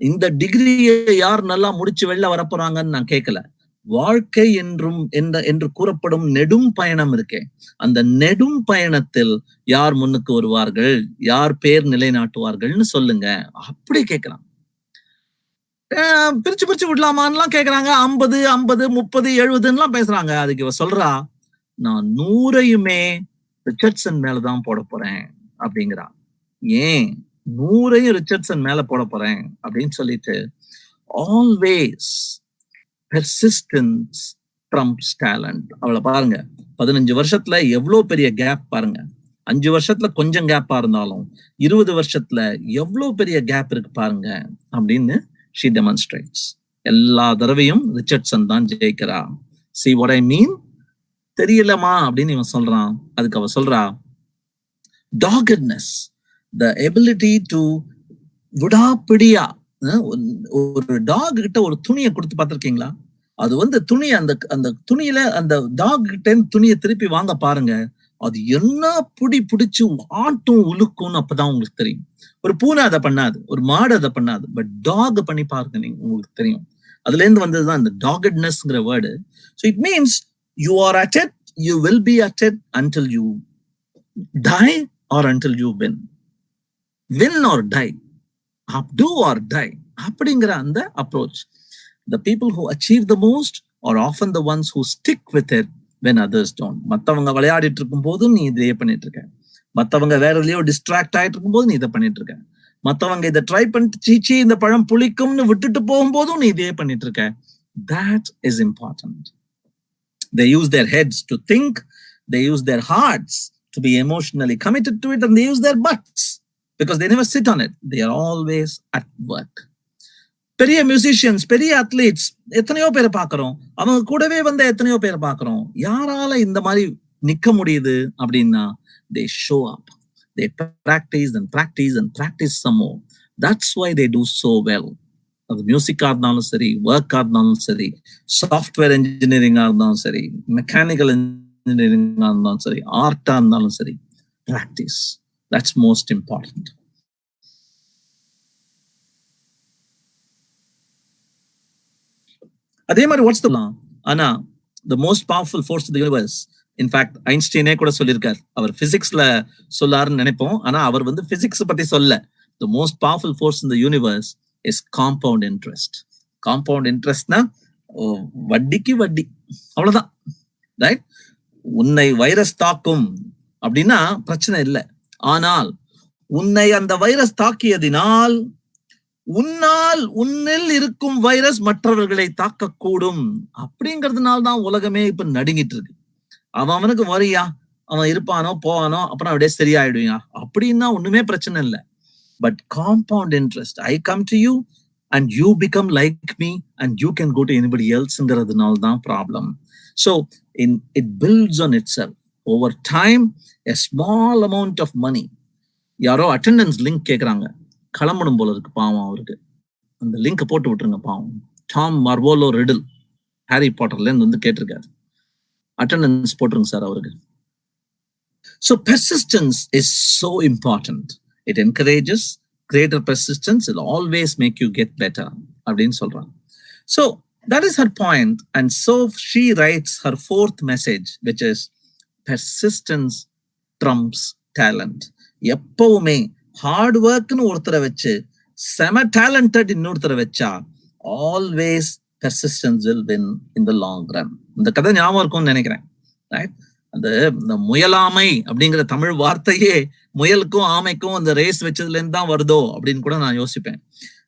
இந்த டிகிரியை யார் நல்லா முடிச்சு வெளில வரப்போறாங்கன்னு நான் கேட்கல. வாழ்க்கை என்று கூறப்படும் நெடும் பயணம் இருக்கே, அந்த நெடும் பயணத்தில் யார் முன்னுக்கு வருவார்கள், யார் பேர் நிலைநாட்டுவார்கள்னு சொல்லுங்க, அப்படி கேட்கலாம். பிரிச்சு விடலாமான்லாம் கேக்குறாங்க. 50, 50, 30, 70 பேசுறாங்க. அதுக்கு இவ சொல்றா, நான் 100யுமே ரிச்சர்ட்சன் மேலதான் போட போறேன் அப்படிங்கிறா. ஏன் 100யும் ரிச்சர்ட்சன் மேல போட போறேன் அப்படின்னு சொல்லிட்டு, ஆல்வேஸ் பெர்சிஸ்டன்ஸ் ட்ரம்ப்ஸ் டேலண்ட். அவளை பாருங்க, 15 வருஷத்துல எவ்வளவு பெரிய கேப் பாருங்க. 5 வருஷத்துல கொஞ்சம் கேப்பா இருந்தாலும் 20 வருஷத்துல எவ்வளவு பெரிய கேப் இருக்கு பாருங்க அப்படின்னு she demonstrates. எல்லா தடவையும் ரிச்சர்ட்சன் தான் ஜெயிக்கிறா. See what I mean? தெரியலமா அப்படின்னு இவன் சொல்றான். அதுக்கு அவ சொல்றா, doggedness, the ability to விடாப்பிடியா. ஒரு டாக் கிட்ட ஒரு துணியை கொடுத்து பார்த்திருக்கீங்களா? அது துணி, அந்த துணியில அந்த டாக் கிட்ட துணியை திருப்பி வாங்க பாருங்க, அது என்ன பிடிச்சு ஆட்டும் உழுக்கும்னு அப்பதான் உங்களுக்கு தெரியும். ஒரு பூனை அதை பண்ணாது, ஒரு மாடு அதை பண்ணாது, பட் டாக் பண்ணி பாருங்க, நீங்க உங்களுக்கு தெரியும். அதுல இருந்து வந்ததுதான் இந்த டாகட்னஸ்ங்கிற word. So it means you are at it, you will be at it until you die or until you win. Win or die, do or die அப்படிங்கிற அந்த approach. The people who achieve the most are often the ones who stick with it when others don't. மத்தவங்க விளையாடிட்டு இருக்கும் போதும் நீ இதையே பண்ணிட்டு இருக்க, மத்தவங்க வேற எதையோ டிஸ்ட்ராக்ட் ஆயிட்டு இருக்கும் போது நீ இதை பண்ணிட்டு இருக்க, மத்தவங்க இதை ட்ரை பண்ணிட்டு சீச்சி இந்த பழம் புளிக்கும்னு விட்டுட்டு போகும்போதும் நீ இதையே பண்ணிட்டு இருக்க. That is important. They use their heads to think, they use their hearts to be emotionally committed to it, and they use their butts because they never sit on it. They are always at work. பெரிய musicians, பெரிய athletes எத்தனையோ பேரை பார்க்கிறோம், அவங்க கூடவே வந்த எத்தனையோ பேரை பார்க்கிறோம். யாரால இந்த மாதிரி நிக்க முடியுது அப்படின்னா, they show up, they practice and practice and practice some more. That's why they do so well. அது மியூசிக்கா இருந்தாலும் சரி, ஒர்க்கா இருந்தாலும் சரி, சாஃப்ட்வேர் இன்ஜினியரிங்கா இருந்தாலும் சரி, மெக்கானிக்கல் இன்ஜினியரிங்கா இருந்தாலும் சரி, ஆர்ட்டா இருந்தாலும் சரி, பிராக்டிஸ், தட்ஸ் மோஸ்ட் இம்பார்ட்டன்ட். அதே மாதிரி வாட்ஸ் த ஆனா the most powerful force of the universe, in fact ஐன்ஸ்டீனே கூட சொல்லியிருக்கார். அவர் பிசிக்ஸ்ல சொல்லாருன்னு நினைப்போம், ஆனா அவர் பிசிக்ஸ் பத்தி சொல்ல. the most powerful force in the universe is compound interest. compound interestனா வட்டிக்கு வட்டி, அவ்வளவுதான், ரைட்? உன்னை வைரஸ் தாக்கும் அப்படின்னா பிரச்சனை இல்லை, ஆனால் உன்னை அந்த வைரஸ் தாக்கியதினால் உன்னில் இருக்கும் வைரஸ் மற்றவர்களை தாக்கக்கூடும். அப்படிங்கிறதுனால தான் உலகமே இப்ப நடுங்கிட்டு இருக்கு. அவனுக்கு வரியா, அவன் இருப்பானோ போவானோ, அப்புறம் அப்படியே சரியாயிடுவியா அப்படின்னா ஒண்ணுமே பிரச்சனை இல்லை. But compound interest, I come to you and you become like me and you can go to anybody else-ங்கிறதுனால தான் problem. So it builds on itself over time. A small amount of money, யாரோ attendance link கேட்குறாங்க, கிளம்பணும் போல இருக்கு பாவம் அவருக்கு, அந்த link போட்டு விட்டுருங்க பாவம். டாம் மார்வோலோ ரிடில் ஹாரி பாட்டர்ல இருந்து கேட்டிருக்காரு, அட்டெண்டன்ஸ் போட்டுருங்க சார் அவருக்கு. So persistence is so important. It encourages greater persistance. It'll always make you get better அப்படின்னு சொல்றாங்க. So that is her point, and so she writes her fourth message, which is persistence trumps talent. எப்பவுமே heart ஒர்க்னு ஒருத்தரை வச்சு செம talented இன்னொருத்தரை வச்சா always persistence will win in the long run. இந்த கதை ஞாபகம் இருக்கும்னு நினைக்கிறேன், ரைட்? அந்த முயலாமை அப்படிங்கிற தமிழ் வார்த்தையே முயலுக்கும் ஆமைக்கும் அந்த ரேஸ் வச்சதுல இருந்து தான் வருதோ அப்படின்னு கூட நான் யோசிப்பேன்.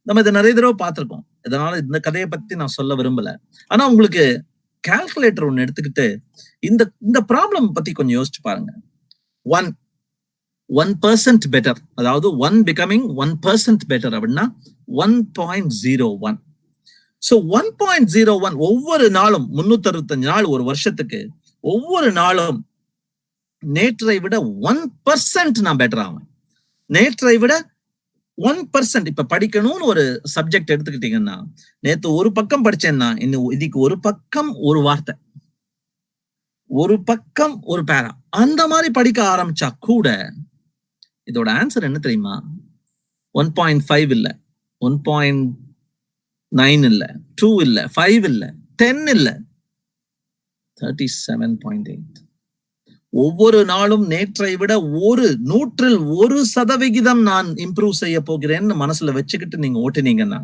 நம்ம இதை நிறைய தடவை பார்த்திருக்கோம், இதனால இந்த கதையை பத்தி நான் சொல்ல விரும்பல. ஆனா உங்களுக்கு கால்குலேட்டர் ஒண்ணு எடுத்துக்கிட்டு இந்த ப்ராப்ளம் பத்தி கொஞ்சம் யோசிச்சு பாருங்க. 1% பெட்டர், அதாவது 1 becoming 1% பெட்டர் அப்படின்னா 1.01. So 1.01 ஒவ்வொரு நாளும் 365 நாள் ஒரு வருஷத்துக்கு, ஒவ்வொரு நாளும் நேற்றை விட 1% நான் பெட்டர் ஆவேன். நேற்றை விட 1%. இப்ப படிக்கணும்னு ஒரு சப்ஜெக்ட் எடுத்துக்கிட்டீங்கன்னா, நேத்து ஒரு பக்கம் படிச்சேன்னா இன்னும் இதுக்கு ஒரு பக்கம் ஒரு வார்த்தை, ஒரு பக்கம் ஒரு பேரா, அந்த மாதிரி படிக்க ஆரம்பிச்சா கூட இதோட ஆன்சர் என்ன தெரியுமா? 1.5 இல்ல, 1.9 இல்ல, 2 இல்ல, 5 இல்ல, 10 இல்ல, 37.8. ஒவ்வொரு நாளும் நேற்றை விட 100% நான் இம்ப்ரூவ் செய்ய போகிறேன்னு மனசுல வச்சுக்கிட்டு நீங்க ஓட்டினீங்கன்னா,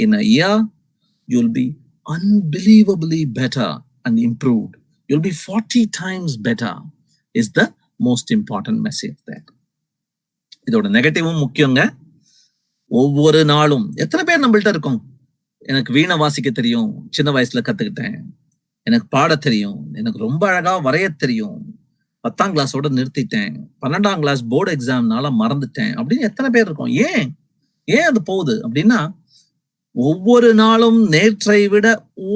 in a year you'll be unbelievably better and improved. You'll be 40 times better is the most important message there. இதோட நெகட்டிவும் முக்கியங்க. ஒவ்வொரு நாளும் எத்தனை பேர் நம்மள்ட்ட இருக்கோம்? எனக்கு வீணை வாசிக்க தெரியும், சின்ன வயசுல கத்துக்கிட்டேன். எனக்கு பாட தெரியும், எனக்கு ரொம்ப அழகா வரைய தெரியும், 10ஆம் கிளாஸோட நிறுத்திட்டேன், 12ஆம் கிளாஸ் போர்டு எக்ஸாம்னால மறந்துட்டேன் அப்படின்னு எத்தனை பேர் இருக்கோம்? ஏன் அது போகுது அப்படின்னா, ஒவ்வொரு நாளும் நேற்றை விட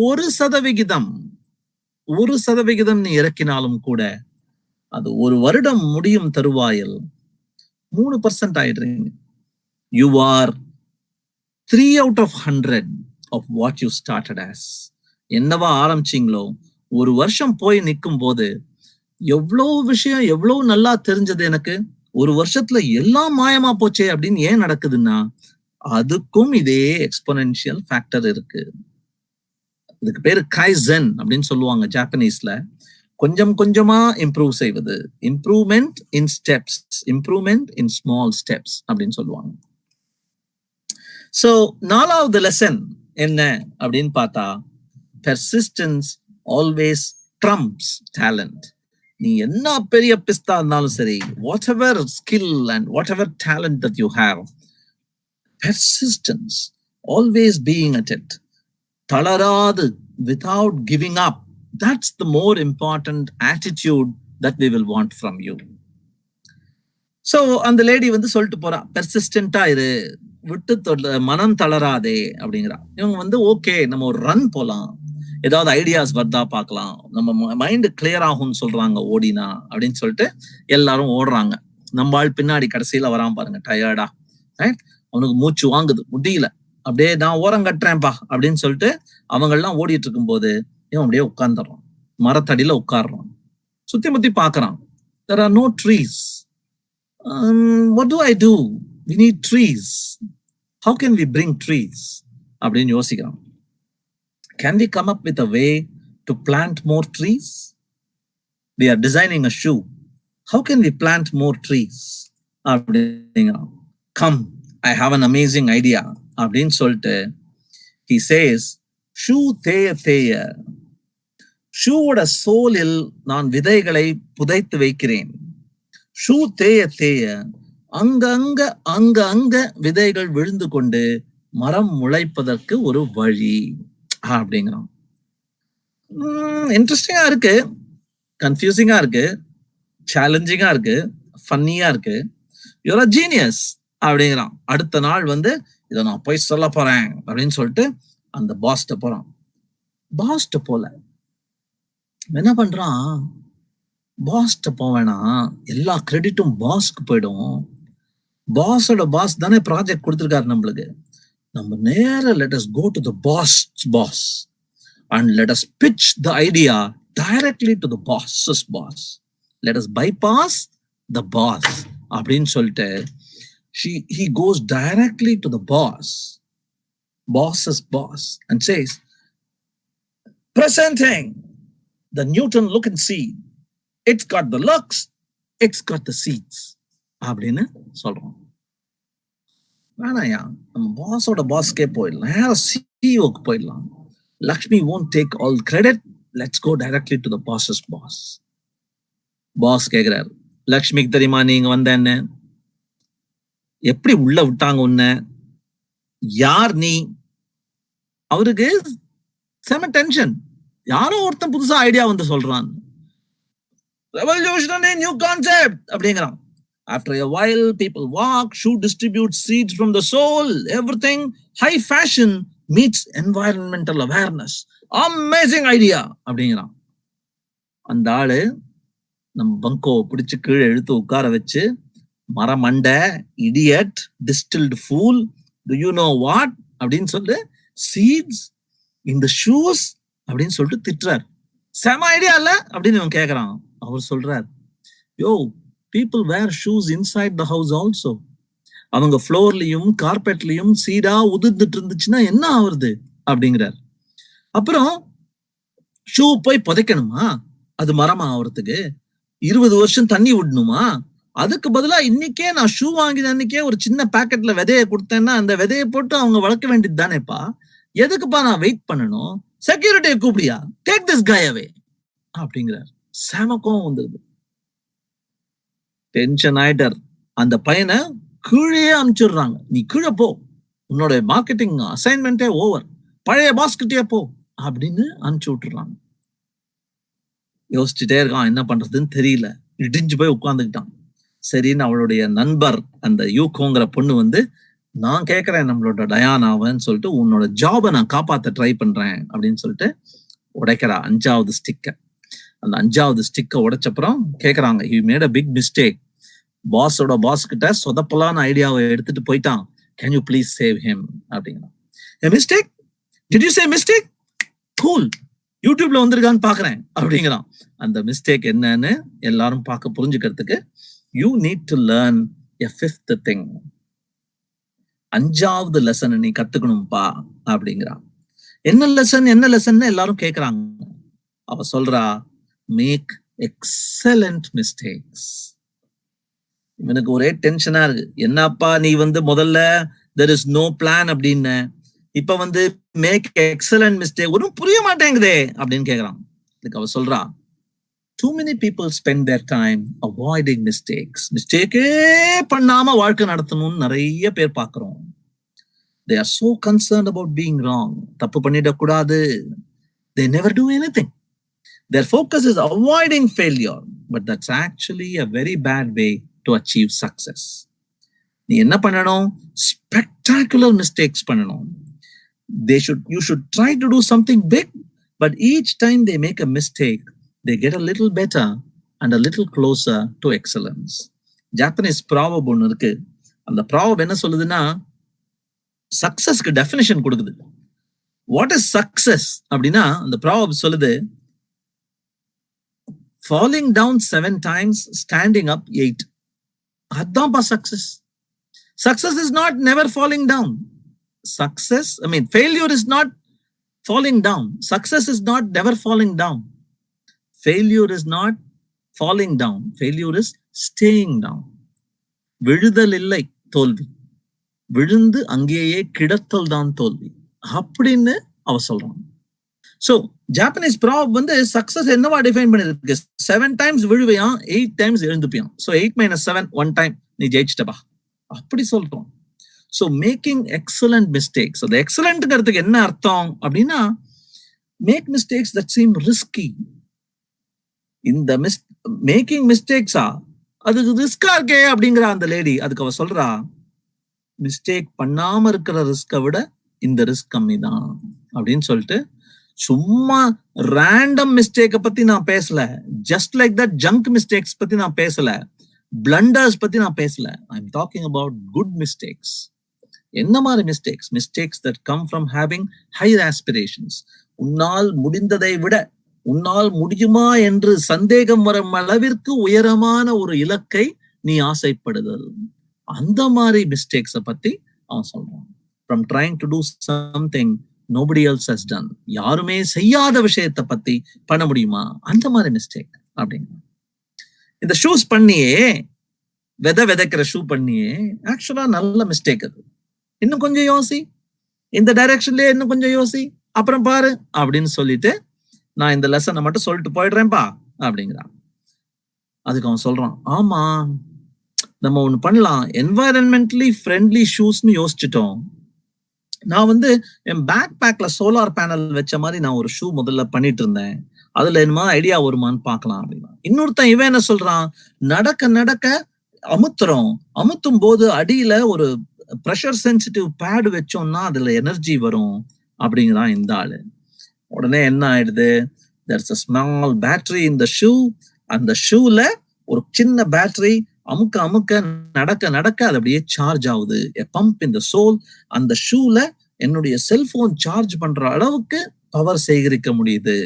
1% நீ இறக்கினாலும் கூட அது ஒரு வருடம் முடியும் தருவாயில் 3% ஆயிடுறீங்க. You are 3 out of 100 of what you started as. என்னவா ஆரம்பிச்சீங்களோ ஒரு வருஷம் போய் நிற்கும் போது எவ்வளவு விஷயம் எவ்வளவு நல்லா தெரிஞ்சது எனக்கு, ஒரு வருஷத்துல எல்லாம் மாயமா போச்சே அப்படின்னு ஏன் நடக்குதுன்னா, அதுக்கும் இதே எக்ஸ்போனென்ஷியல் ஃபேக்டர் இருக்கு. இதுக்கு பேரு கைசன் அப்படின்னு சொல்லுவாங்க ஜாப்பனீஸ்ல. கொஞ்சம் கொஞ்சமா இம்ப்ரூவ் செய்வது, இம்ப்ரூவ்மெண்ட் இன் ஸ்டெப்ஸ், இம்ப்ரூவ்மெண்ட் இன் ஸ்மால் ஸ்டெப்ஸ் அப்படின்னு சொல்லுவாங்க. சோ 4வது லெசன் என்ன அப்படின்னு பார்த்தா, persistence always trumps talent. நீ என்ன பெரிய பிஸ்தா இருந்தாலும் சரி, whatever skill and whatever talent that you have, persistence, always being at it, தளராது, without giving up, that's the more important attitude that we will want from you. So அந்த lady வந்து சொல்லிட்டு போறா, பெர்சிஸ்டன்டா இரு, விட்டு மனம் தளராதே அப்படிங்கிறா. இவங்க வந்து ஓகே நம்ம ஒரு ரன் போலாம், ஏதாவது ஐடியாஸ் வருதா பார்க்கலாம், நம்ம மைண்ட் கிளியர் ஆகும்னு சொல்றாங்க ஓடினா அப்படின்னு சொல்லிட்டு எல்லாரும் ஓடுறாங்க. நம்ம ஆள் பின்னாடி கடைசியில வராம பாருங்க, டயர்டா, ரைட், அவனுக்கு மூச்சு வாங்குது, முடியல, அப்படியே நான் ஓரம் கட்டுறேன்ப்பா அப்படின்னு சொல்லிட்டு அவங்க எல்லாம் ஓடிட்டு இருக்கும் போது இவன் அப்படியே உட்கார்ந்துடுறான், மரத்தடியில உட்கார்றான், சுத்தி முத்தி பாக்குறான். There are no trees. What do I do? We need trees. How can we bring trees? அப்படின்னு யோசிக்கிறான். Can we come up with a way to plant more trees? We are designing a shoe. How can we plant more trees? அப்படிங்கிறான். Come, I have an amazing idea. அப்படின்னு சொல்லிட்டு he says, shoe தேய தேய, ஷூவோட சோலில் நான் விதைகளை புதைத்து வைக்கிறேன். Shoe தேய தேய அங்க விதைகள் விழுந்து கொண்டு மரம் முளைப்பதற்கு ஒரு வழி அப்படிங்கிறான். இன்ட்ரெஸ்டிங்கா இருக்கு, கன்ஃபியூசிங்கா இருக்கு, சேலஞ்சிங்கா இருக்கு, ஃபன்னியா இருக்கு. யூர் அ ஜீனியஸ் அப்படிங்கிறான். அடுத்த நாள் வந்து இதை நான் போய் சொல்ல போறேன் அப்படின்னு சொல்லிட்டு அந்த பாஸ்ட போறான். பாஸ்ட போல என்ன பண்றான், பாஸ்ட போவேனா எல்லா கிரெடிட்டும் பாஸ்க்கு போயிடும். பாஸோட பாஸ் தானே ப்ராஜெக்ட் கொடுத்துருக்காரு நம்மளுக்கு. நம்ம நேர let us go to the boss's boss and let us pitch the idea directly to the boss's boss. Let us bypass the boss அப்படின்னு சொல்லிட்டு he goes directly to the boss's boss and says, presenting the Newton look and seed. It's got the looks, it's got the seeds அப்படின்னு சொல்றோம். வேணாயா, நம்ம பாஸோட பாஸ்கே போயிடலாம், நேரம் சிஇஓக்கு போயிடலாம். Lakshmi won't take all credit, let's go directly to the boss's boss. Boss கேக்குறாரு, லக்ஷ்மிக்கு தெரியுமா நீங்க வந்தேன்னு? எப்படி உள்ள விட்டாங்க உன்ன? யார் நீ? அவருக்கு செம டென்ஷன். யாரோ ஒருத்தன் புதுசா ஐடியா வந்து சொல்றான், revolutionary new concept அப்படிங்கிறான். After a while, people walk, shoe distributes seeds from the soul, everything. High fashion meets environmental awareness. Amazing idea அப்படிங்கிறான். அந்த ஆளு நம்ம பங்கோவை பிடிச்சு கீழே இழுத்து உட்கார வச்சு, மரமண்டை, idiot, distilled fool, do you know what அப்படின்னு சொல்லி சீட்ஸ் இந்த ஷூஸ் அப்படின்னு சொல்லிட்டு திட்டுறாரு. செம ஐடியா இல்ல அப்படின்னு இவன் கேக்குறான். அவர் சொல்றார், you people wear shoes inside the house also. அவங்க ஃப்ளோர்லயும் கார்பெட்லயும் சீடா உதிர்ந்துட்டு இருந்துச்சுன்னா என்ன ஆகுறது அப்படிங்கிறார். அப்புறம் ஷூ போய் புதைக்கணுமா அது மரமா ஆகுறதுக்கு? 20 வருஷம் தண்ணி விடணுமா? அதுக்கு பதிலா இன்னைக்கே நான் ஷூ வாங்கின அன்னைக்கே ஒரு சின்ன பாக்கெட்ல விதைய கொடுத்தேன்னா அந்த விதையை போட்டு அவங்க வளர்க்க வேண்டியது தானேப்பா. எதுக்குப்பா நான் வெயிட் பண்ணணும்? செக்யூரிட்டியை கூப்பிடியா, டேக் திஸ் கை அவே அப்படிங்கிறார். செமக்கம் வந்துருது. டென்ஷன் ஆயிட்டார். அந்த பையனை கீழே அனுப்பிச்சிடுறாங்க. நீ கீழே போ, உன்னோட மார்க்கெட்டிங் அசைன்மெண்டே ஓவர், பழைய பாஸ்கிட்டே போ அப்படின்னு அனுப்பிச்சு விட்டுறாங்க. யோசிச்சுட்டே இருக்கான், என்ன பண்றதுன்னு தெரியல. இடிஞ்சு போய் உட்கார்ந்துக்கிட்டான். சரின்னு அவளுடைய நண்பர் அந்த யூகோங்கிற பொண்ணு வந்து, நான் கேட்கறேன் நம்மளோட டயானாவன்னு சொல்லிட்டு, உன்னோட ஜாபை நான் காப்பாத்த ட்ரை பண்றேன் அப்படின்னு சொல்லிட்டு உடைக்கிறா 5வது ஸ்டிக்க. அந்த 5வது ஸ்டிக்கை உடைச்சப்புறம் கேட்கறாங்க, you made a big mistake. பாஸோட பாஸ் கிட்ட சொதப்பலான ஐடியாவை எடுத்துட்டு போயிட்டான். Can you please save him அப்படிங்கிறான். Mistake? Did you say mistake? Cool, யூடியூப்ல வந்திருக்கான்னு பாக்குறேன் அப்படிங்கிறான். அந்த மிஸ்டேக் என்னன்னு எல்லாரும் பார்க்க புரிஞ்சுக்கிறதுக்கு, you need to learn a 5th thing. 5வது லெசன் நீ கத்துக்கணும்பா அப்படிங்கிறான். என்ன லெசன் எல்லாரும் கேக்குறாங்க. அவ சொல்றா, மேக் எக்ஸலண்ட் மிஸ்டேக்ஸ். இவனுக்கு ஒரே டென்ஷனா இருக்கு. என்னப்பா நீ வந்து முதல்ல there is no plan அப்படின்னு, இப்ப வந்து மேக் எக்ஸலண்ட் மிஸ்டேக் ஒன்றும் புரிய மாட்டேங்குதே அப்படின்னு கேக்குறான். இதுக்கு அவ சொல்றா, too many people spend their time avoiding mistakes. மிஸ்டேக்கே பண்ணாம வாழ்க்கை நடத்தணும்னு நிறைய பேர் பாக்குறோம். They are so concerned about being wrong. தப்பு பண்ணிடக்கூடாது. They never do anything. Their focus is avoiding failure, but that's actually a very bad way to achieve success. நீ என்ன பண்ணணும்? Spectacular mistakes பண்ணணும். You should try to do something big, but each time they make a mistake, they get a little better and a little closer to excellence. Japanese proverb ஒன்று இருக்கு. அந்த proverb என்ன சொல்லுதுன்னா, சக்சஸ்க்கு definition கொடுக்குது. What is success அப்படின்னா, அந்த proverb சொல்லுது, falling down 7 times, standing up 8. அதான்ப்பா success. Success is not never falling down. Failure is not falling down. Success is not never falling down. Failure is not falling down. Failure is staying down. விழுதல் இல்லை தோல்வி, விழுந்து அங்கேயே கிடத்தல் தான் தோல்வி அப்படின்னு அவ சொல்றான். சோ ஜாப்பனீஸ் ப்ராப் வந்து சக்சஸ் என்னவா டிஃபைன் பண்ணிருக்கு? 7 times விழுவையான், 8 times எழுந்துப்பியான். ஸோ 8 - 7 1 time நீ ஜெயிச்சிட்டப்பா அப்படி சொல்றோம். So making excellent mistakes. அது எக்ஸலண்ட்ங்கிறதுக்கு என்ன அர்த்தம் அப்படின்னா, make mistakes that seem risky. இந்த மேக்கிங் மிஸ்டேக்ஸா அது ரிஸ்கா இருக்கே அப்படிங்கிற அந்த லேடி. அதுக்கு அவ சொல்றா, மிஸ்டேக் பண்ணாம இருக்கிற ரிஸ்கை விட இந்த ரிஸ்க் கம்மி தான் அப்படின்னு சொல்லிட்டு, சும்மா ரேண்டம் மிஸ்டேக்கை பத்தி நான் பேசல, just like that junk mistakes பத்தி நான் பேசல, பிளண்டர்ஸ் பத்தி நான் பேசல. I am talking about good mistakes. என்ன மாதிரி mistakes? Mistakes that come from having higher aspirations. உன்னால் முடிந்ததை விட உன்னால் முடியுமா என்று சந்தேகம் வரும் அளவிற்கு உயரமான ஒரு இலக்கை நீ ஆசைப்படுதல். அந்த மாதிரி மிஸ்டேக்ஸை பத்தி அவன் சொல்றான். From trying to do something nobody else has done. யாருமே செய்யாத விஷயத்தை பத்தி பண்ண முடியுமா? அந்த மாதிரி மிஸ்டேக் அப்படிங்க. இந்த ஷூஸ் பண்ணியே, விதைக்கிற ஷூ பண்ணியே ஆக்சுவலா நல்ல மிஸ்டேக் அது. இன்னும் கொஞ்சம் யோசி, இந்த டைரக்ஷன்லயே இன்னும் கொஞ்சம் யோசி, அப்புறம் பாரு அப்படின்னு சொல்லிட்டு, நான் இந்த லெசனை மட்டும் சொல்லிட்டு போயிடுறேன்ப்பா அப்படிங்கிறான். அதுக்கு அவன் சொல்றான், ஆமா நம்ம ஒண்ணு பண்ணலாம், என்வாயரன்மெண்டலி ஃப்ரெண்ட்லி ஷூஸ்னு யோசிச்சுட்டோம். நான் வந்து என் பேக் பேக்ல சோலார் பேனல் வச்ச மாதிரி நான் ஒரு ஷூ முதல்ல பண்ணிட்டு இருந்தேன். அதுல என்னமா ஐடியா வருமானு பாக்கலாம் அப்படின்னா. இன்னொருத்தன் இவன் என்ன சொல்றான், நடக்க அமுத்தும் போது அடியில ஒரு ப்ரெஷர் சென்சிட்டிவ் பேட் வச்சோம்னா அதுல எனர்ஜி வரும் அப்படிங்கிறான் இந்த ஆளு. உடனே என்ன ஆயிடுது, there's a small battery in the shoe அந்த ஷூல ஒரு சின்ன பேட்டரி அமுக்க நடக்க அது அப்படியே சார்ஜ் ஆகுது. a pump in the soul. அந்த ஷூல என்னுடைய செல்போன் சார்ஜ் பண்ற அளவுக்கு பவர் சேகரிக்க முடியுது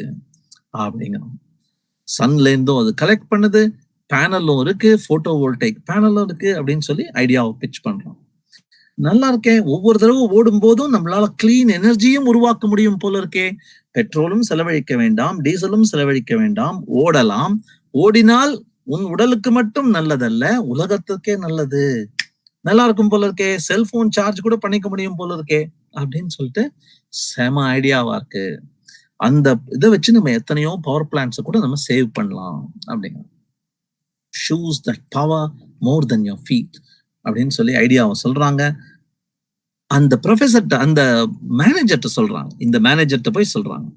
அப்படிங்கிறோம். சன்ல இருந்தும் அது கலெக்ட் பண்ணுது, பேனலும் இருக்கு, போட்டோ வோல்டைக் பேனலும் இருக்கு அப்படின்னு சொல்லி ஐடியாவை பிச் பண்றோம். நல்லா இருக்கேன். ஒவ்வொரு தடவை ஓடும் போதும் நம்மளால கிளீன் எனர்ஜியும் உருவாக்க முடியும் போல இருக்கே. பெட்ரோலும் செலவழிக்க வேண்டாம், டீசலும் செலவழிக்க வேண்டாம், ஓடலாம். ஓடினால் உன் உடலுக்கு மட்டும் நல்லதல்ல, உலகத்துக்கே நல்லது. நல்லா இருக்கும் போல இருக்கே. செல்போன் சார்ஜ் கூட பண்ணிக்க முடியும் போல இருக்கே அப்படின்னு சொல்லிட்டு செம ஐடியாவா இருக்கு. அந்த இதை வச்சு நம்ம எத்தனையோ பவர் பிளான்ட்ஸை கூட நம்ம சேவ் பண்ணலாம் அப்படிங்க. Shoes that power more than your feet அப்படின்னு சொல்லி ஐடியாவை சொல்றாங்க. அந்த ப்ரொஃபஸர்ட்ட, அந்த மேனேஜர்ட்ட சொல்றாங்க. இந்த மேனேஜர்ட்ட போய் சொல்றாங்க.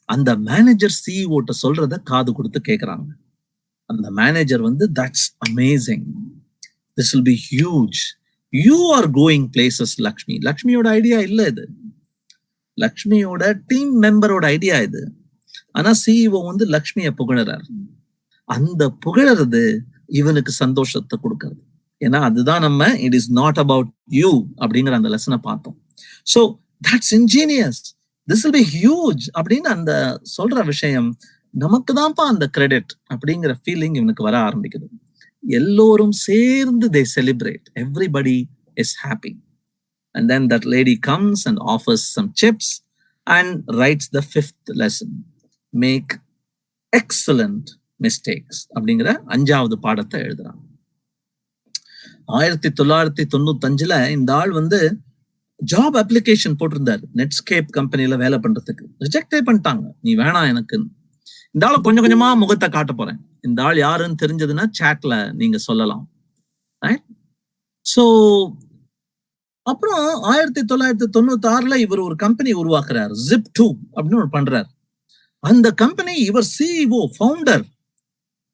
அந்த மேனேஜர் சிஇஓட்ட சொல்றத காது கொடுத்து கேட்கறாங்க. அந்த மேனேஜர் வந்து that's amazing, this will be huge, you are going places Lakshmi. லக்ஷ்மியோட ஐடியா இல்ல இது, லக்ஷ்மியோட டீம் மெம்பரோட ஐடியா இது. ஆனா சிஇஓ வந்து லக்ஷ்மியை புகழறார். அந்த புகழறது இவனுக்கு சந்தோஷத்தை கொடுக்கறது. ஏன்னா அதுதான் நம்ம it is not about you அப்படிங்கிற அந்த லெசனை பார்த்தோம். So that's ingenious, this will be huge அப்படின்னு அந்த சொல்ற விஷயம் நமக்கு தான்ப்பா அந்த கிரெடிட் அப்படிங்கிற ஃபீலிங் இவனுக்கு வர ஆரம்பிக்குது. எல்லோரும் சேர்ந்து they celebrate, everybody is happy. And then that lady comes and offers some chips and writes the 5th lesson, make excellent mistakes அப்படிங்கிற 5வது பாடத்தை எழுதுறாங்க. 1995 இந்த ஆள் வந்து ஜாப் அப்ளிகேஷன் போட்டிருந்தாரு நெட்ஸ்கேப் கம்பெனில வேலை பண்றதுக்கு. ரிஜெக்டே பண்ணிட்டாங்க, நீ வேணாம் எனக்கு. இந்த ஆளை கொஞ்சம் கொஞ்சமா முகத்தை காட்ட போறேன். இந்த ஆள் யாருன்னு தெரிஞ்சதுன்னா சாட்ல நீங்க சொல்லலாம். சோ அப்புறம் 1996 இவர் ஒரு கம்பெனி உருவாக்குறாரு, Zip2 அப்படின்னு ஒரு பண்றாரு. அந்த கம்பெனி இவர் சிஇஓ ஃபவுண்டர்.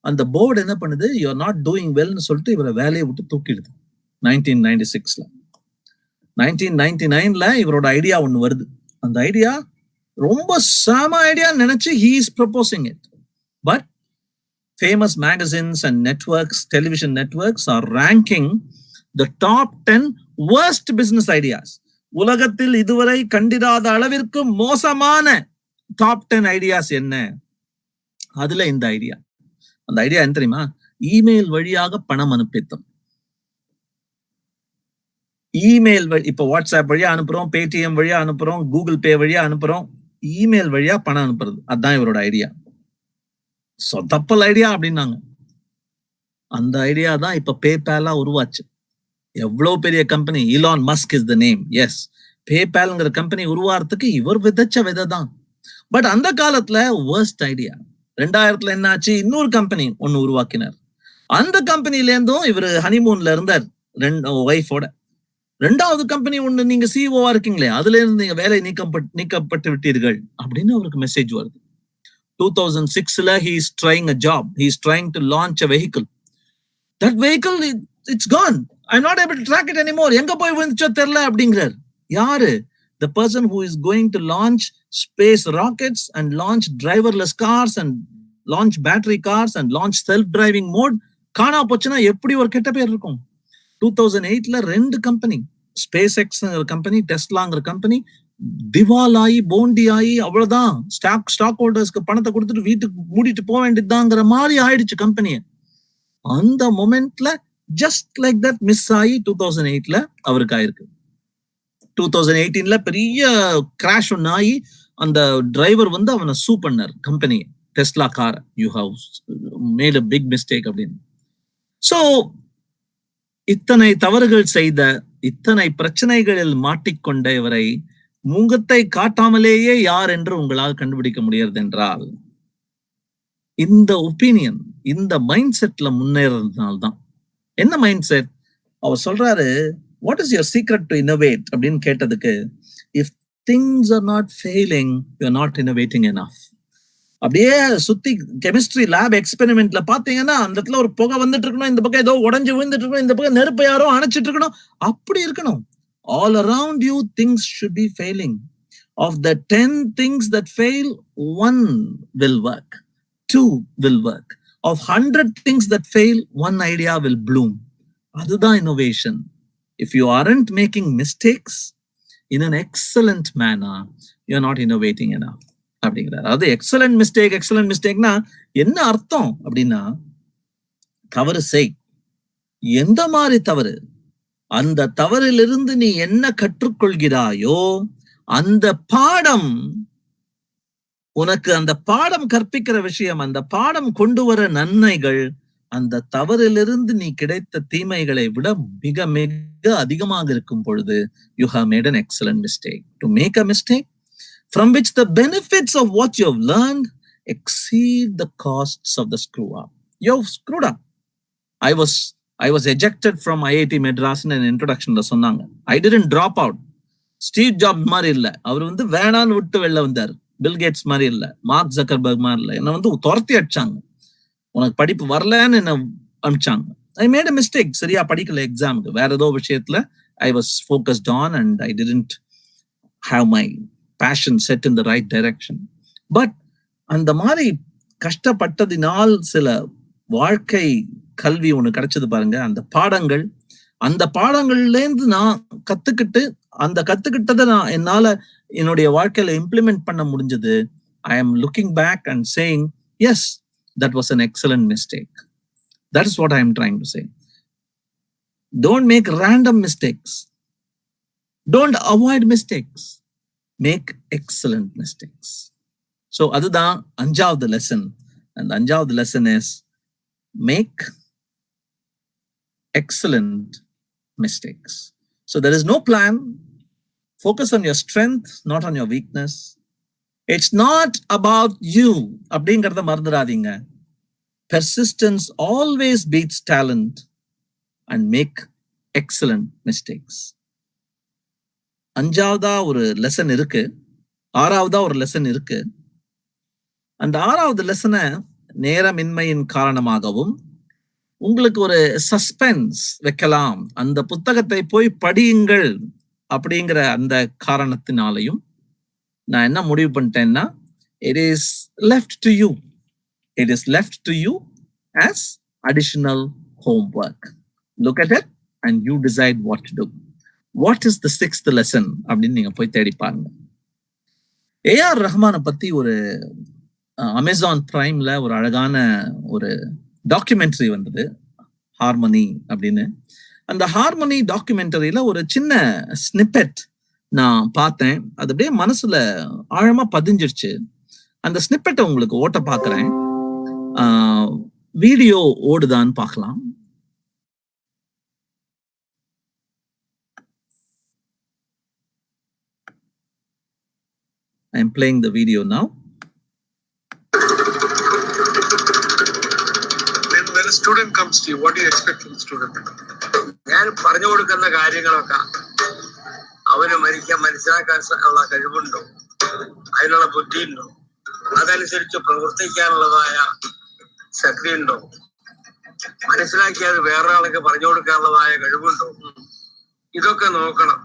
அந்த போர்டு என்ன பண்ணுது, யூ ஆர் நாட் டூயிங் வெல்னு சொல்லிட்டு இவரை வேலையை விட்டு தூக்கிடுது 1996. 1999 இவரோட ஐடியா ஒண்ணு வருது. அந்த ஐடியா ரொம்ப செம ஐடியா நினைச்சு he is proposing it, but famous magazines and networks, television networks are ranking the top 10 worst business ideas. உலகத்தில் இதுவரை கண்டிராத அளவிற்கு மோசமான டாப் 10 ஐடியாஸ் என்ன, அதுல இந்த ஐடியா. அந்த ஐடியா என்ன தெரியுமா, இமெயில் வழியாக பணம் அனுப்பித்தோம். இமெயில் இப்ப வாட்ஸ்அப் வழியா அனுப்புறோம், பேடிஎம் வழியா அனுப்புறோம், கூகுள் பே வழியா அனுப்புறோம், இமெயில் வழியா பணம் அனுப்புறது. அதுதான் இவரோட ஐடியா. சொதப்பல் ஐடியா அப்படின்னாங்க. அந்த ஐடியா தான் இப்ப பேபாலா உருவாச்சு. எவ்வளவு பெரிய company, Elon Musk is the name. Yes, பேபால்ங்கிற கம்பெனி உருவாறதுக்கு இவர் விதைச்ச விதை தான். பட் அந்த காலத்துல வர்ஸ்ட் ஐடியா. 2000 என்னாச்சு, இன்னொரு கம்பெனி ஒன்னு உருவாக்கினார். அந்த கம்பெனில இருந்தும் இவர் ஹனிமூன்ல இருந்தார் ஒய்ஃபோட. 2வது கம்பெனி ஒண்ணு நீங்க சிஇஓவா இருக்கீங்களே, அதுல இருந்து நீங்க வேலை நீக்கப்பட்டு விட்டீர்கள் அப்படின்னு அவருக்கு மெசேஜ் வருது. 2006 he is trying a job, he is trying to launch a vehicle. That vehicle, it's gone, I'm not able to track it anymore. எங்க போய் வந்துச்சோ தெரியல அப்படிங்கிறார். யாரு? The person who is going to launch space rockets and launch driverless cars and launch battery cars and launch self-driving mode காணா போச்சுன்னா எப்படி ஒரு கெட்ட பேர் இருக்கும். 2008 2 கம்பெனி, ஸ்பேஸ் எக்ஸ் கம்பெனி, டெஸ்லாங்கிற கம்பெனி திவால் ஆகி போண்டி ஆகி அவ்வளவுதான், ஸ்டாக் ஹோல்டர்ஸ்க்கு பணத்தை கொடுத்துட்டு வீட்டுக்கு மூடிட்டு போக வேண்டியதுதாங்கிற மாதிரி ஆயிடுச்சு கம்பெனியை. அந்த மொமெண்ட்ல ஜஸ்ட் லைக் தட் மிஸ் ஆகி 2008 அவருக்கு ஆயிருக்கு. 2018 பெரிய கிராஷ் ஒன்னு ஆகி அந்த டிரைவர் வந்து அவனை சூ பண்ணார் company, Tesla car, you have made a big mistake அப்படின்னு. சோ இத்தனை தவறுகள் செய்த, இத்தனை பிரச்சனைகளில் மாட்டிக்கொண்ட இவரை முகத்தை காட்டாமலேயே யார் என்று உங்களால் கண்டுபிடிக்க முடியாது என்றால் இந்த ஒப்பீனியன், இந்த மைண்ட் செட்ல முன்னேறதுனால்தான். என்ன மைண்ட் செட்? அவர் சொல்றாரு, what is your secret to innovate அப்படின்னு கேட்டதுக்கு, if things are not failing you are not innovating enough. அப்படியே சுத்தி கெமிஸ்ட்ரி லேப் எக்ஸ்பெரிமெண்ட்ல பாத்தீங்கன்னா அந்த இடத்துல ஒரு புகை வந்துட்டு இருக்கணும், இந்த பக்கம் ஏதோ உடஞ்சு விழுந்துட்டு இருக்கணும், இந்த பக்கம் நெருப்பை யாரோ அணைச்சிட்டு இருக்கணும், அப்படி இருக்கணும். All around you things should be failing. Of the 10 things that fail, 1 will work, 2 will work. of 100 things that fail, one idea will bloom. அதுதான் innovation. If you aren't making mistakes in an excellent manner, you're not innovating enough. அப்படிங்கிறார். அது excellent மிஸ்டேக்னா என்ன அர்த்தம் அப்படின்னா, தவறு செய். எந்த மாதிரி தவறு? அந்த தவறிலிருந்து நீ என்ன கற்றுக்கொள்கிறாயோ அந்த பாடம், உனக்கு அந்த பாடம் கற்பிக்கிற விஷயம், அந்த பாடம் கொண்டு வர நன்மைகள், அந்த தவறிலிருந்து நீ கிடைத்த தீமைகளை விட மிக மிக அதிகமாக இருக்கும் பொழுது you have made an excellent mistake. To make a mistake from which the benefits of what you have learned exceed the costs of the screw up. You've screwed up. I was ejected from IIT Madras in an introduction la சொன்னாங்க. I didn't drop out. Steve jobs மாதிரி இல்ல, அவர் வேணான்னு விட்டு வெளில வந்தார். Bill Gates மாதிரி இல்ல, mark Zuckerberg மாதிரி இல்ல, என்ன துரத்தி அடிச்சாங்க. உனக்கு படிப்பு வரலன்னு என்ன அனுப்பிச்சாங்க. ஐ மேட் அ மிஸ்டேக், சரியா படிக்கல எக்ஸாமுக்கு, வேற ஏதோ விஷயத்துல I was focused on and I didn't have my passion set in the right direction. But அந்த மாதிரி கஷ்டப்பட்டதினால் சில வாழ்க்கை கல்வி ஒண்ணு கிடைச்சது பாருங்க. அந்த பாடங்கள்ல இருந்து நான் கத்துக்கிட்டு, அந்த கத்துக்கிட்டதை நான் என்னால என்னுடைய வாழ்க்கையில இம்ப்ளிமெண்ட் பண்ண முடிஞ்சது. ஐ am looking back and saying, yes, that was an excellent mistake. That is what I am trying to say. Don't make random mistakes. Don't avoid mistakes. Make excellent mistakes. So அதுதான் அஞ்சாவது lesson. And அஞ்சாவது lesson is make excellent mistakes. So there is no plan. Focus on your strength, not on your weakness. It's not about you. அப்படிங்கறத மறந்துடாதீங்க. Persistence always beats talent and make excellent mistakes. அஞ்சாவதா ஒரு lesson இருக்கு, ஆறாவதா ஒரு lesson இருக்கு. அந்த ஆறாவது லெசனை நேரமின்மையின் காரணமாகவும் உங்களுக்கு ஒரு சஸ்பென்ஸ் வைக்கலாம், அந்த புத்தகத்தை போய் படியுங்கள் அப்படிங்கிற அந்த காரணத்தினாலையும் நான் என்ன முடிவு பண்ணிட்டேன்னா, it is left to you. It is left to you as additional homework. Look at it and you decide what to do. What is the sixth lesson அப்படின்னு நீங்க போய் தேடி பாருங்க. ஏஆர் ரஹ்மானை பத்தி ஒரு அமேசான் பிரைம்ல ஒரு அழகான ஒரு டாக்குமெண்ட்ரி வந்தது, ஹார்மனி அப்படின்னு. அந்த ஹார்மனி டாக்குமெண்டரியில ஒரு சின்ன ஸ்னிப்பெட் நான் பார்த்தேன். அது அப்படியே மனசுல ஆழமா பதிஞ்சிருச்சு. அந்த ஸ்னிப்பெட்டை உங்களுக்கு ஓட்ட பாக்குறேன். வீடியோ ஓடுதான்னு பார்க்கலாம். I am playing the video now. When a student comes to you, what do you expect from the student? ഞാൻ പറഞ്ഞു കൊടുക്കുന്ന കാര്യങ്ങളൊക്കെ അവന് മനസ്സിലാക്കാനുള്ള കഴിവുണ്ടോ, അതിനുള്ള ബുദ്ധിയുണ്ടോ, അതനുസരിച്ച് പ്രവർത്തിക്കാനുള്ളതായ ശക്തി ഉണ്ടോ, മനസ്സിലാക്കിയത് വേറെ ആൾക്ക് പറഞ്ഞു കൊടുക്കാനുള്ളതായ കഴിവുണ്ടോ, ഇതൊക്കെ നോക്കണം.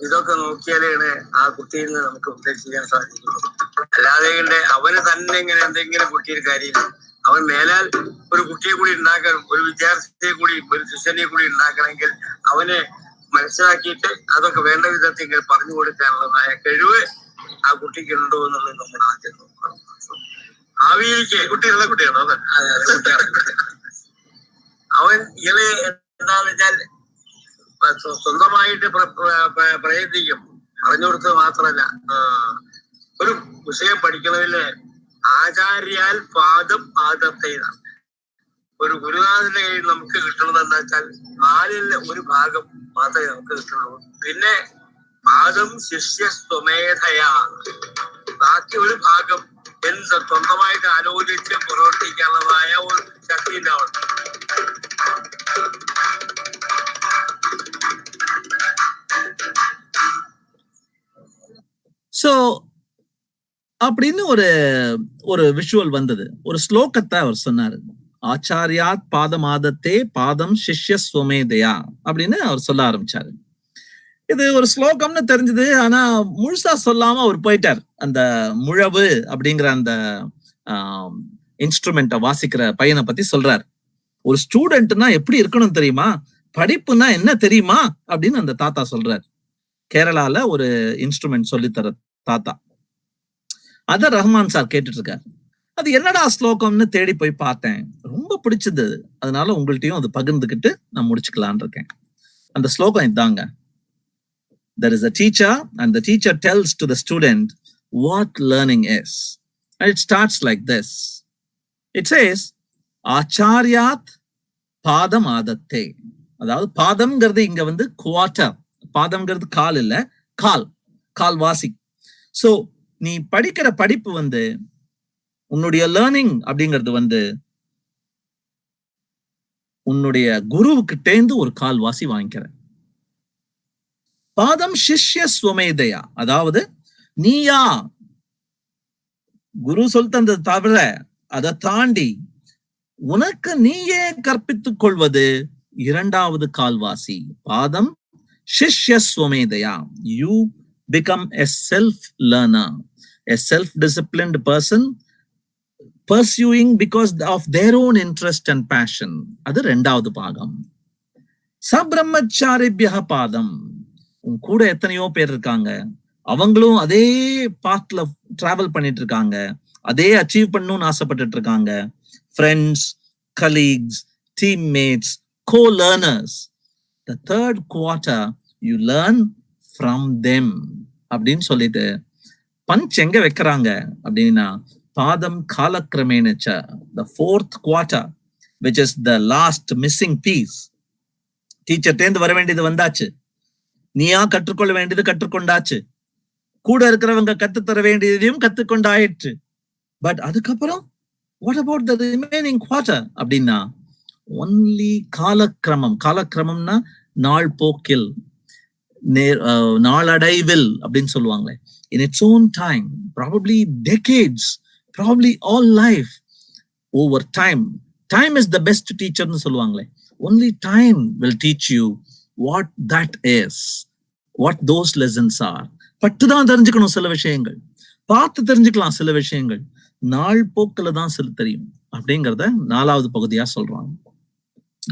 ഇതൊക്കെ നോക്കിയാലാണ് ആ കുട്ടിയിൽ നിന്ന് നമുക്ക് ഉദ്ദേശിക്കാൻ സാധിക്കുള്ളൂ. അല്ലാതെ അവന് തന്നെ ഇങ്ങനെ എന്തെങ്കിലും കുട്ടിയുടെ കാര്യമില്ല. അവൻ മേലാൽ ഒരു കുട്ടിയെ കൂടി ഉണ്ടാക്കണം, ഒരു വിദ്യാർത്ഥിയെ കൂടി, ഒരു ശിഷ്യനെ കൂടി ഉണ്ടാക്കണമെങ്കിൽ അവനെ മനസ്സിലാക്കിയിട്ട് അതൊക്കെ വേണ്ട വിധത്തിൽ പറഞ്ഞു കൊടുക്കാനുള്ളതായ കഴിവ് ആ കുട്ടിക്ക് ഉണ്ടോ എന്നുള്ളത് നമ്മൾ ആദ്യം നോക്കണം. ഭാവിയിലേക്ക് കുട്ടികളുടെ കുട്ടിയാണോ? അതെ അതെ, കുട്ടികളെ അവൻ ഇവ എന്താന്ന് വെച്ചാൽ സ്വന്തമായിട്ട് പ്രയത്നിക്കും. പറഞ്ഞു കൊടുത്തത് മാത്രമല്ല, ഒരു വിഷയം പഠിക്കുന്നതില് ആചാര്യാൽ പാദം ആദത്തേതാണ്. ഒരു ഗുരുനാഥന്റെ കയ്യിൽ നമുക്ക് കിട്ടുന്നത് എന്താ വെച്ചാൽ 4 ഒരു ഭാഗം മാത്രമേ നമുക്ക് കിട്ടുള്ളൂ. പിന്നെ പാദം ശിഷ്യ സ്വമേധയാണ്, ബാക്കി ഒരു ഭാഗം സ്വന്തമായിട്ട് ആലോചിച്ച് പ്രവർത്തിക്കാനുള്ളതായ ഒരു ശക്തി ഉണ്ടാവണം. ஸோ அப்படின்னு ஒரு விஷுவல் வந்தது. ஒரு ஸ்லோகத்தை அவர் சொன்னாரு, ஆச்சாரியாத் பாதமாதத்தே பாதம் சிஷ்ய ஸ்வமேதயா அப்படின்னு அவர் சொல்ல ஆரம்பிச்சாரு. இது ஒரு ஸ்லோகம்னு தெரிஞ்சது, ஆனா முழுசா சொல்லாம அவர் போயிட்டார். அந்த முழவு அப்படிங்கிற அந்த இன்ஸ்ட்ருமெண்ட்டை வாசிக்கிற பையனை பத்தி சொல்றாரு. ஒரு ஸ்டூடெண்ட்னா எப்படி இருக்கணும் தெரியுமா, படிப்புனா என்ன தெரியுமா அப்படின்னு அந்த தாத்தா சொல்றாரு. கேரளால ஒரு இன்ஸ்ட்ருமெண்ட் சொல்லித்தர தாத்தா. அத ரஹ்மான் சார் கேட்டுட்டு இருக்காரு. அது என்னடா ஸ்லோகம்னு தேடி போய் பார்த்தேன், ரொம்ப பிடிச்சது, அதனால உங்கள்ட்டையும் அது பகிர்ந்துக்கிட்டு நான் முடிச்சுக்கலான் இருக்கேன். அந்த ஸ்லோகம் இதாங்க. There is a teacher and the teacher tells to the student what learning is. And it starts like this. It says, Acharyat Padam Adatte. அதாவது பாதம்ங்கிறது இங்க வந்து குவார்டர். பாதம்ங்கிறது கால் இல்ல, கால் வாசி. சோ நீ படிக்கிற படிப்பு வந்து உன்னுடைய லேர்னிங் அப்படிங்கிறது வந்து உன்னுடைய குருவுக்கிட்டேந்து ஒரு கால்வாசி வாங்கிக்கிற. பாதம் சிஷ்ய ஸ்வமேதையா, அதாவது நீயா குரு சொல்லிட்டு தவிர அதை தாண்டி உனக்கு நீயே கற்பித்துக் கொள்வது இரண்டாவது கால்வாசி. பாதம் சிஷ்ய ஸ்வமேதையா, you become a self-learner, a self-disciplined person pursuing because of their own interest and passion. அது ரெண்டாவது பாகம். சப்ரம்மச்சாரிபிய பாதம், உன் கூட எத்தனையோ பேர் இருக்காங்க, அவங்களும் அதே பாத்ல டிராவல் பண்ணிட்டு இருக்காங்க, அதே அச்சீவ் பண்ணணும்னு ஆசைப்பட்டுட்டு இருக்காங்க. Friends, colleagues, teammates, co-learners. The third quarter you learn from them அப்படின்னு சொல்லிட்டு பஞ்ச் எங்க வைக்கிறாங்க அப்படின்னா பாதம் காலக்கிரமேணச்ச, the fourth quarter which is the last missing piece. டீச்சர்ட்டேந்து வர வேண்டியது வந்தாச்சு, நீயா கற்றுக்கொள்ள வேண்டியது கற்றுக்கொண்டாச்சு, கூட இருக்கிறவங்க கத்துத்தர வேண்டியதையும் கத்துக்கொண்டாயிற்று. பட் அதுக்கப்புறம் what about the remaining quarter அப்படின்னா only காலக்கிரமம். காலக்கிரமம்னா நாள் போக்கில், நாளடைவில் அப்படின்னு சொல்லுவாங்க. In its own time, probably decades, probably all life, over time. Time is the best teacher னு சொல்லுவாங்களே. Only time will teach you what that is, what those lessons are. பட்டுதான் தெரிஞ்சுக்கணும் சில விஷயங்கள், பார்த்து தெரிஞ்சுக்கலாம் சில விஷயங்கள், நாள் போக்குல தான் சில தெரியும் அப்படிங்கிறத நாலாவது பகுதியா சொல்றாங்க.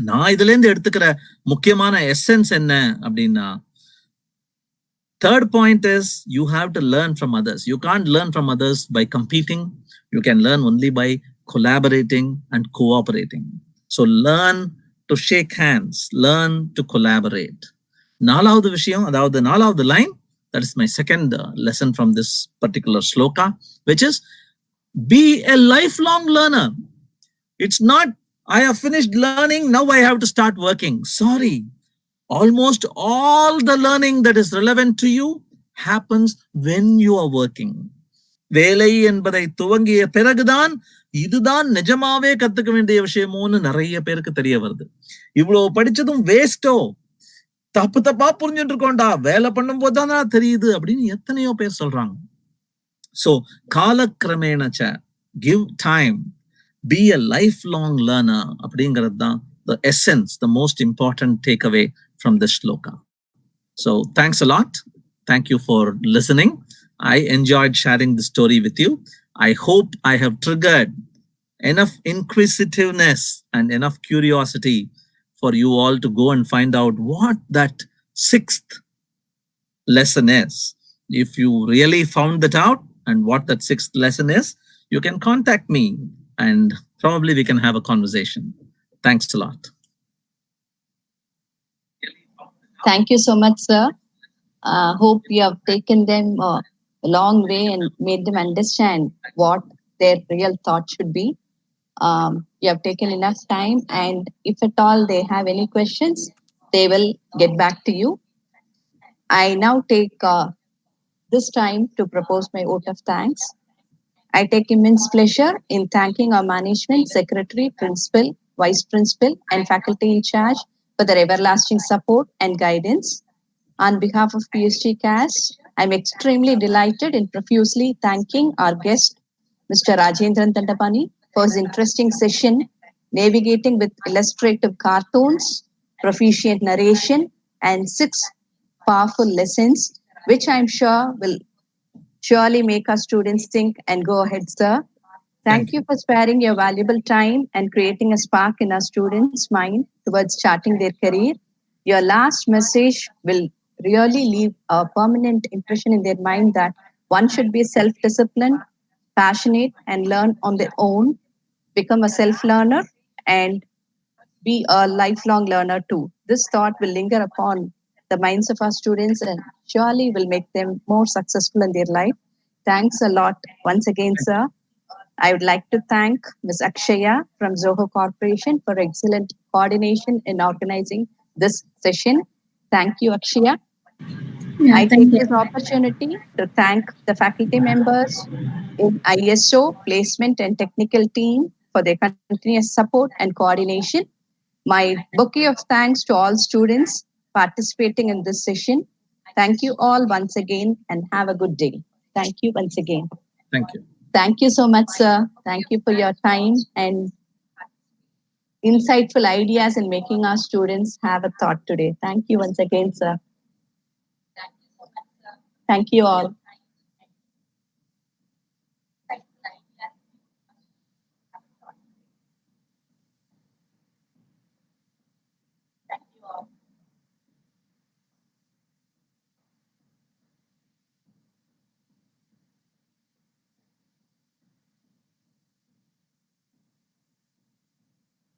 நான் இதுல இருந்து எடுத்துக்கிற முக்கியமான எசன்ஸ் என்ன அப்படின்னா, third point is you have to learn from others. You can't learn from others by competing. You can learn only by collaborating and cooperating. So learn to shake hands, learn to collaborate. நாலாவது விஷயம், அதாவது நாலாவது line, that is my second lesson from this particular shloka, which is be a lifelong learner. It's not I have finished learning, now I have to start working. Sorry. Almost all the learning that is relevant to you happens when you are working. வேலை என்பதை துவங்கிய பிறகுதான் இதுதான் நிஜமாவே கத்துக்க வேண்டிய விஷயமோன்னு நிறைய பேருக்கு தெரிய வருது. இவ்வளவு படிச்சதும் வேஸ்டோ, தப்பா புரிஞ்சுட்டு இருக்கோண்டா, வேலை பண்ணும் போதுதான் தெரியுது அப்படின்னு எத்தனையோ பேர் சொல்றாங்க. So காலக்கிரமேணச்ச, give time, be a lifelong learner அப்படிங்கிறது தான் the essence, the most important takeaway from this shloka. So thanks a lot. Thank you for listening. I enjoyed sharing the story with you. I hope I have triggered enough inquisitiveness and enough curiosity for you all to go and find out what that sixth lesson is. If you really found that out and what that sixth lesson is, you can contact me and probably we can have a conversation. Thanks a lot. Thank you so much, sir. Hope you have taken them a long way and made them understand what their real thought should be. You have taken enough time, and if at all they have any questions, they will get back to you. I now take this time to propose my vote of thanks. I take immense pleasure in thanking our management, secretary, principal, vice principal, and faculty in charge for their everlasting support and guidance. On behalf of PSG CAS, I'm extremely delighted in profusely thanking our guest, Mr. Rajendran Dandapani, for his interesting session, navigating with illustrative cartoons, proficient narration, and 6 powerful lessons, which I'm sure will surely make our students think and go ahead, sir. Thank you for sparing your valuable time and creating a spark in our students' mind towards starting their career. Your last message will really leave a permanent impression in their mind that one should be self-disciplined, passionate, and learn on their own, become a self-learner, and be a lifelong learner too. This thought will linger upon the minds of our students and surely will make them more successful in their life. Thanks a lot once again, sir. I would like to thank Ms. Akshaya from Zoho Corporation for excellent coordination in organizing this session. Thank you, Akshaya. I take this opportunity to thank the faculty members in ISO, placement and technical team for their continuous support and coordination. My bouquet of thanks to all students participating in this session. Thank you all once again and have a good day. Thank you once again. Thank you. Thank you so much, sir. Thank you for your time and insightful ideas in making our students have a thought today. Thank you once again, sir. Thank you all.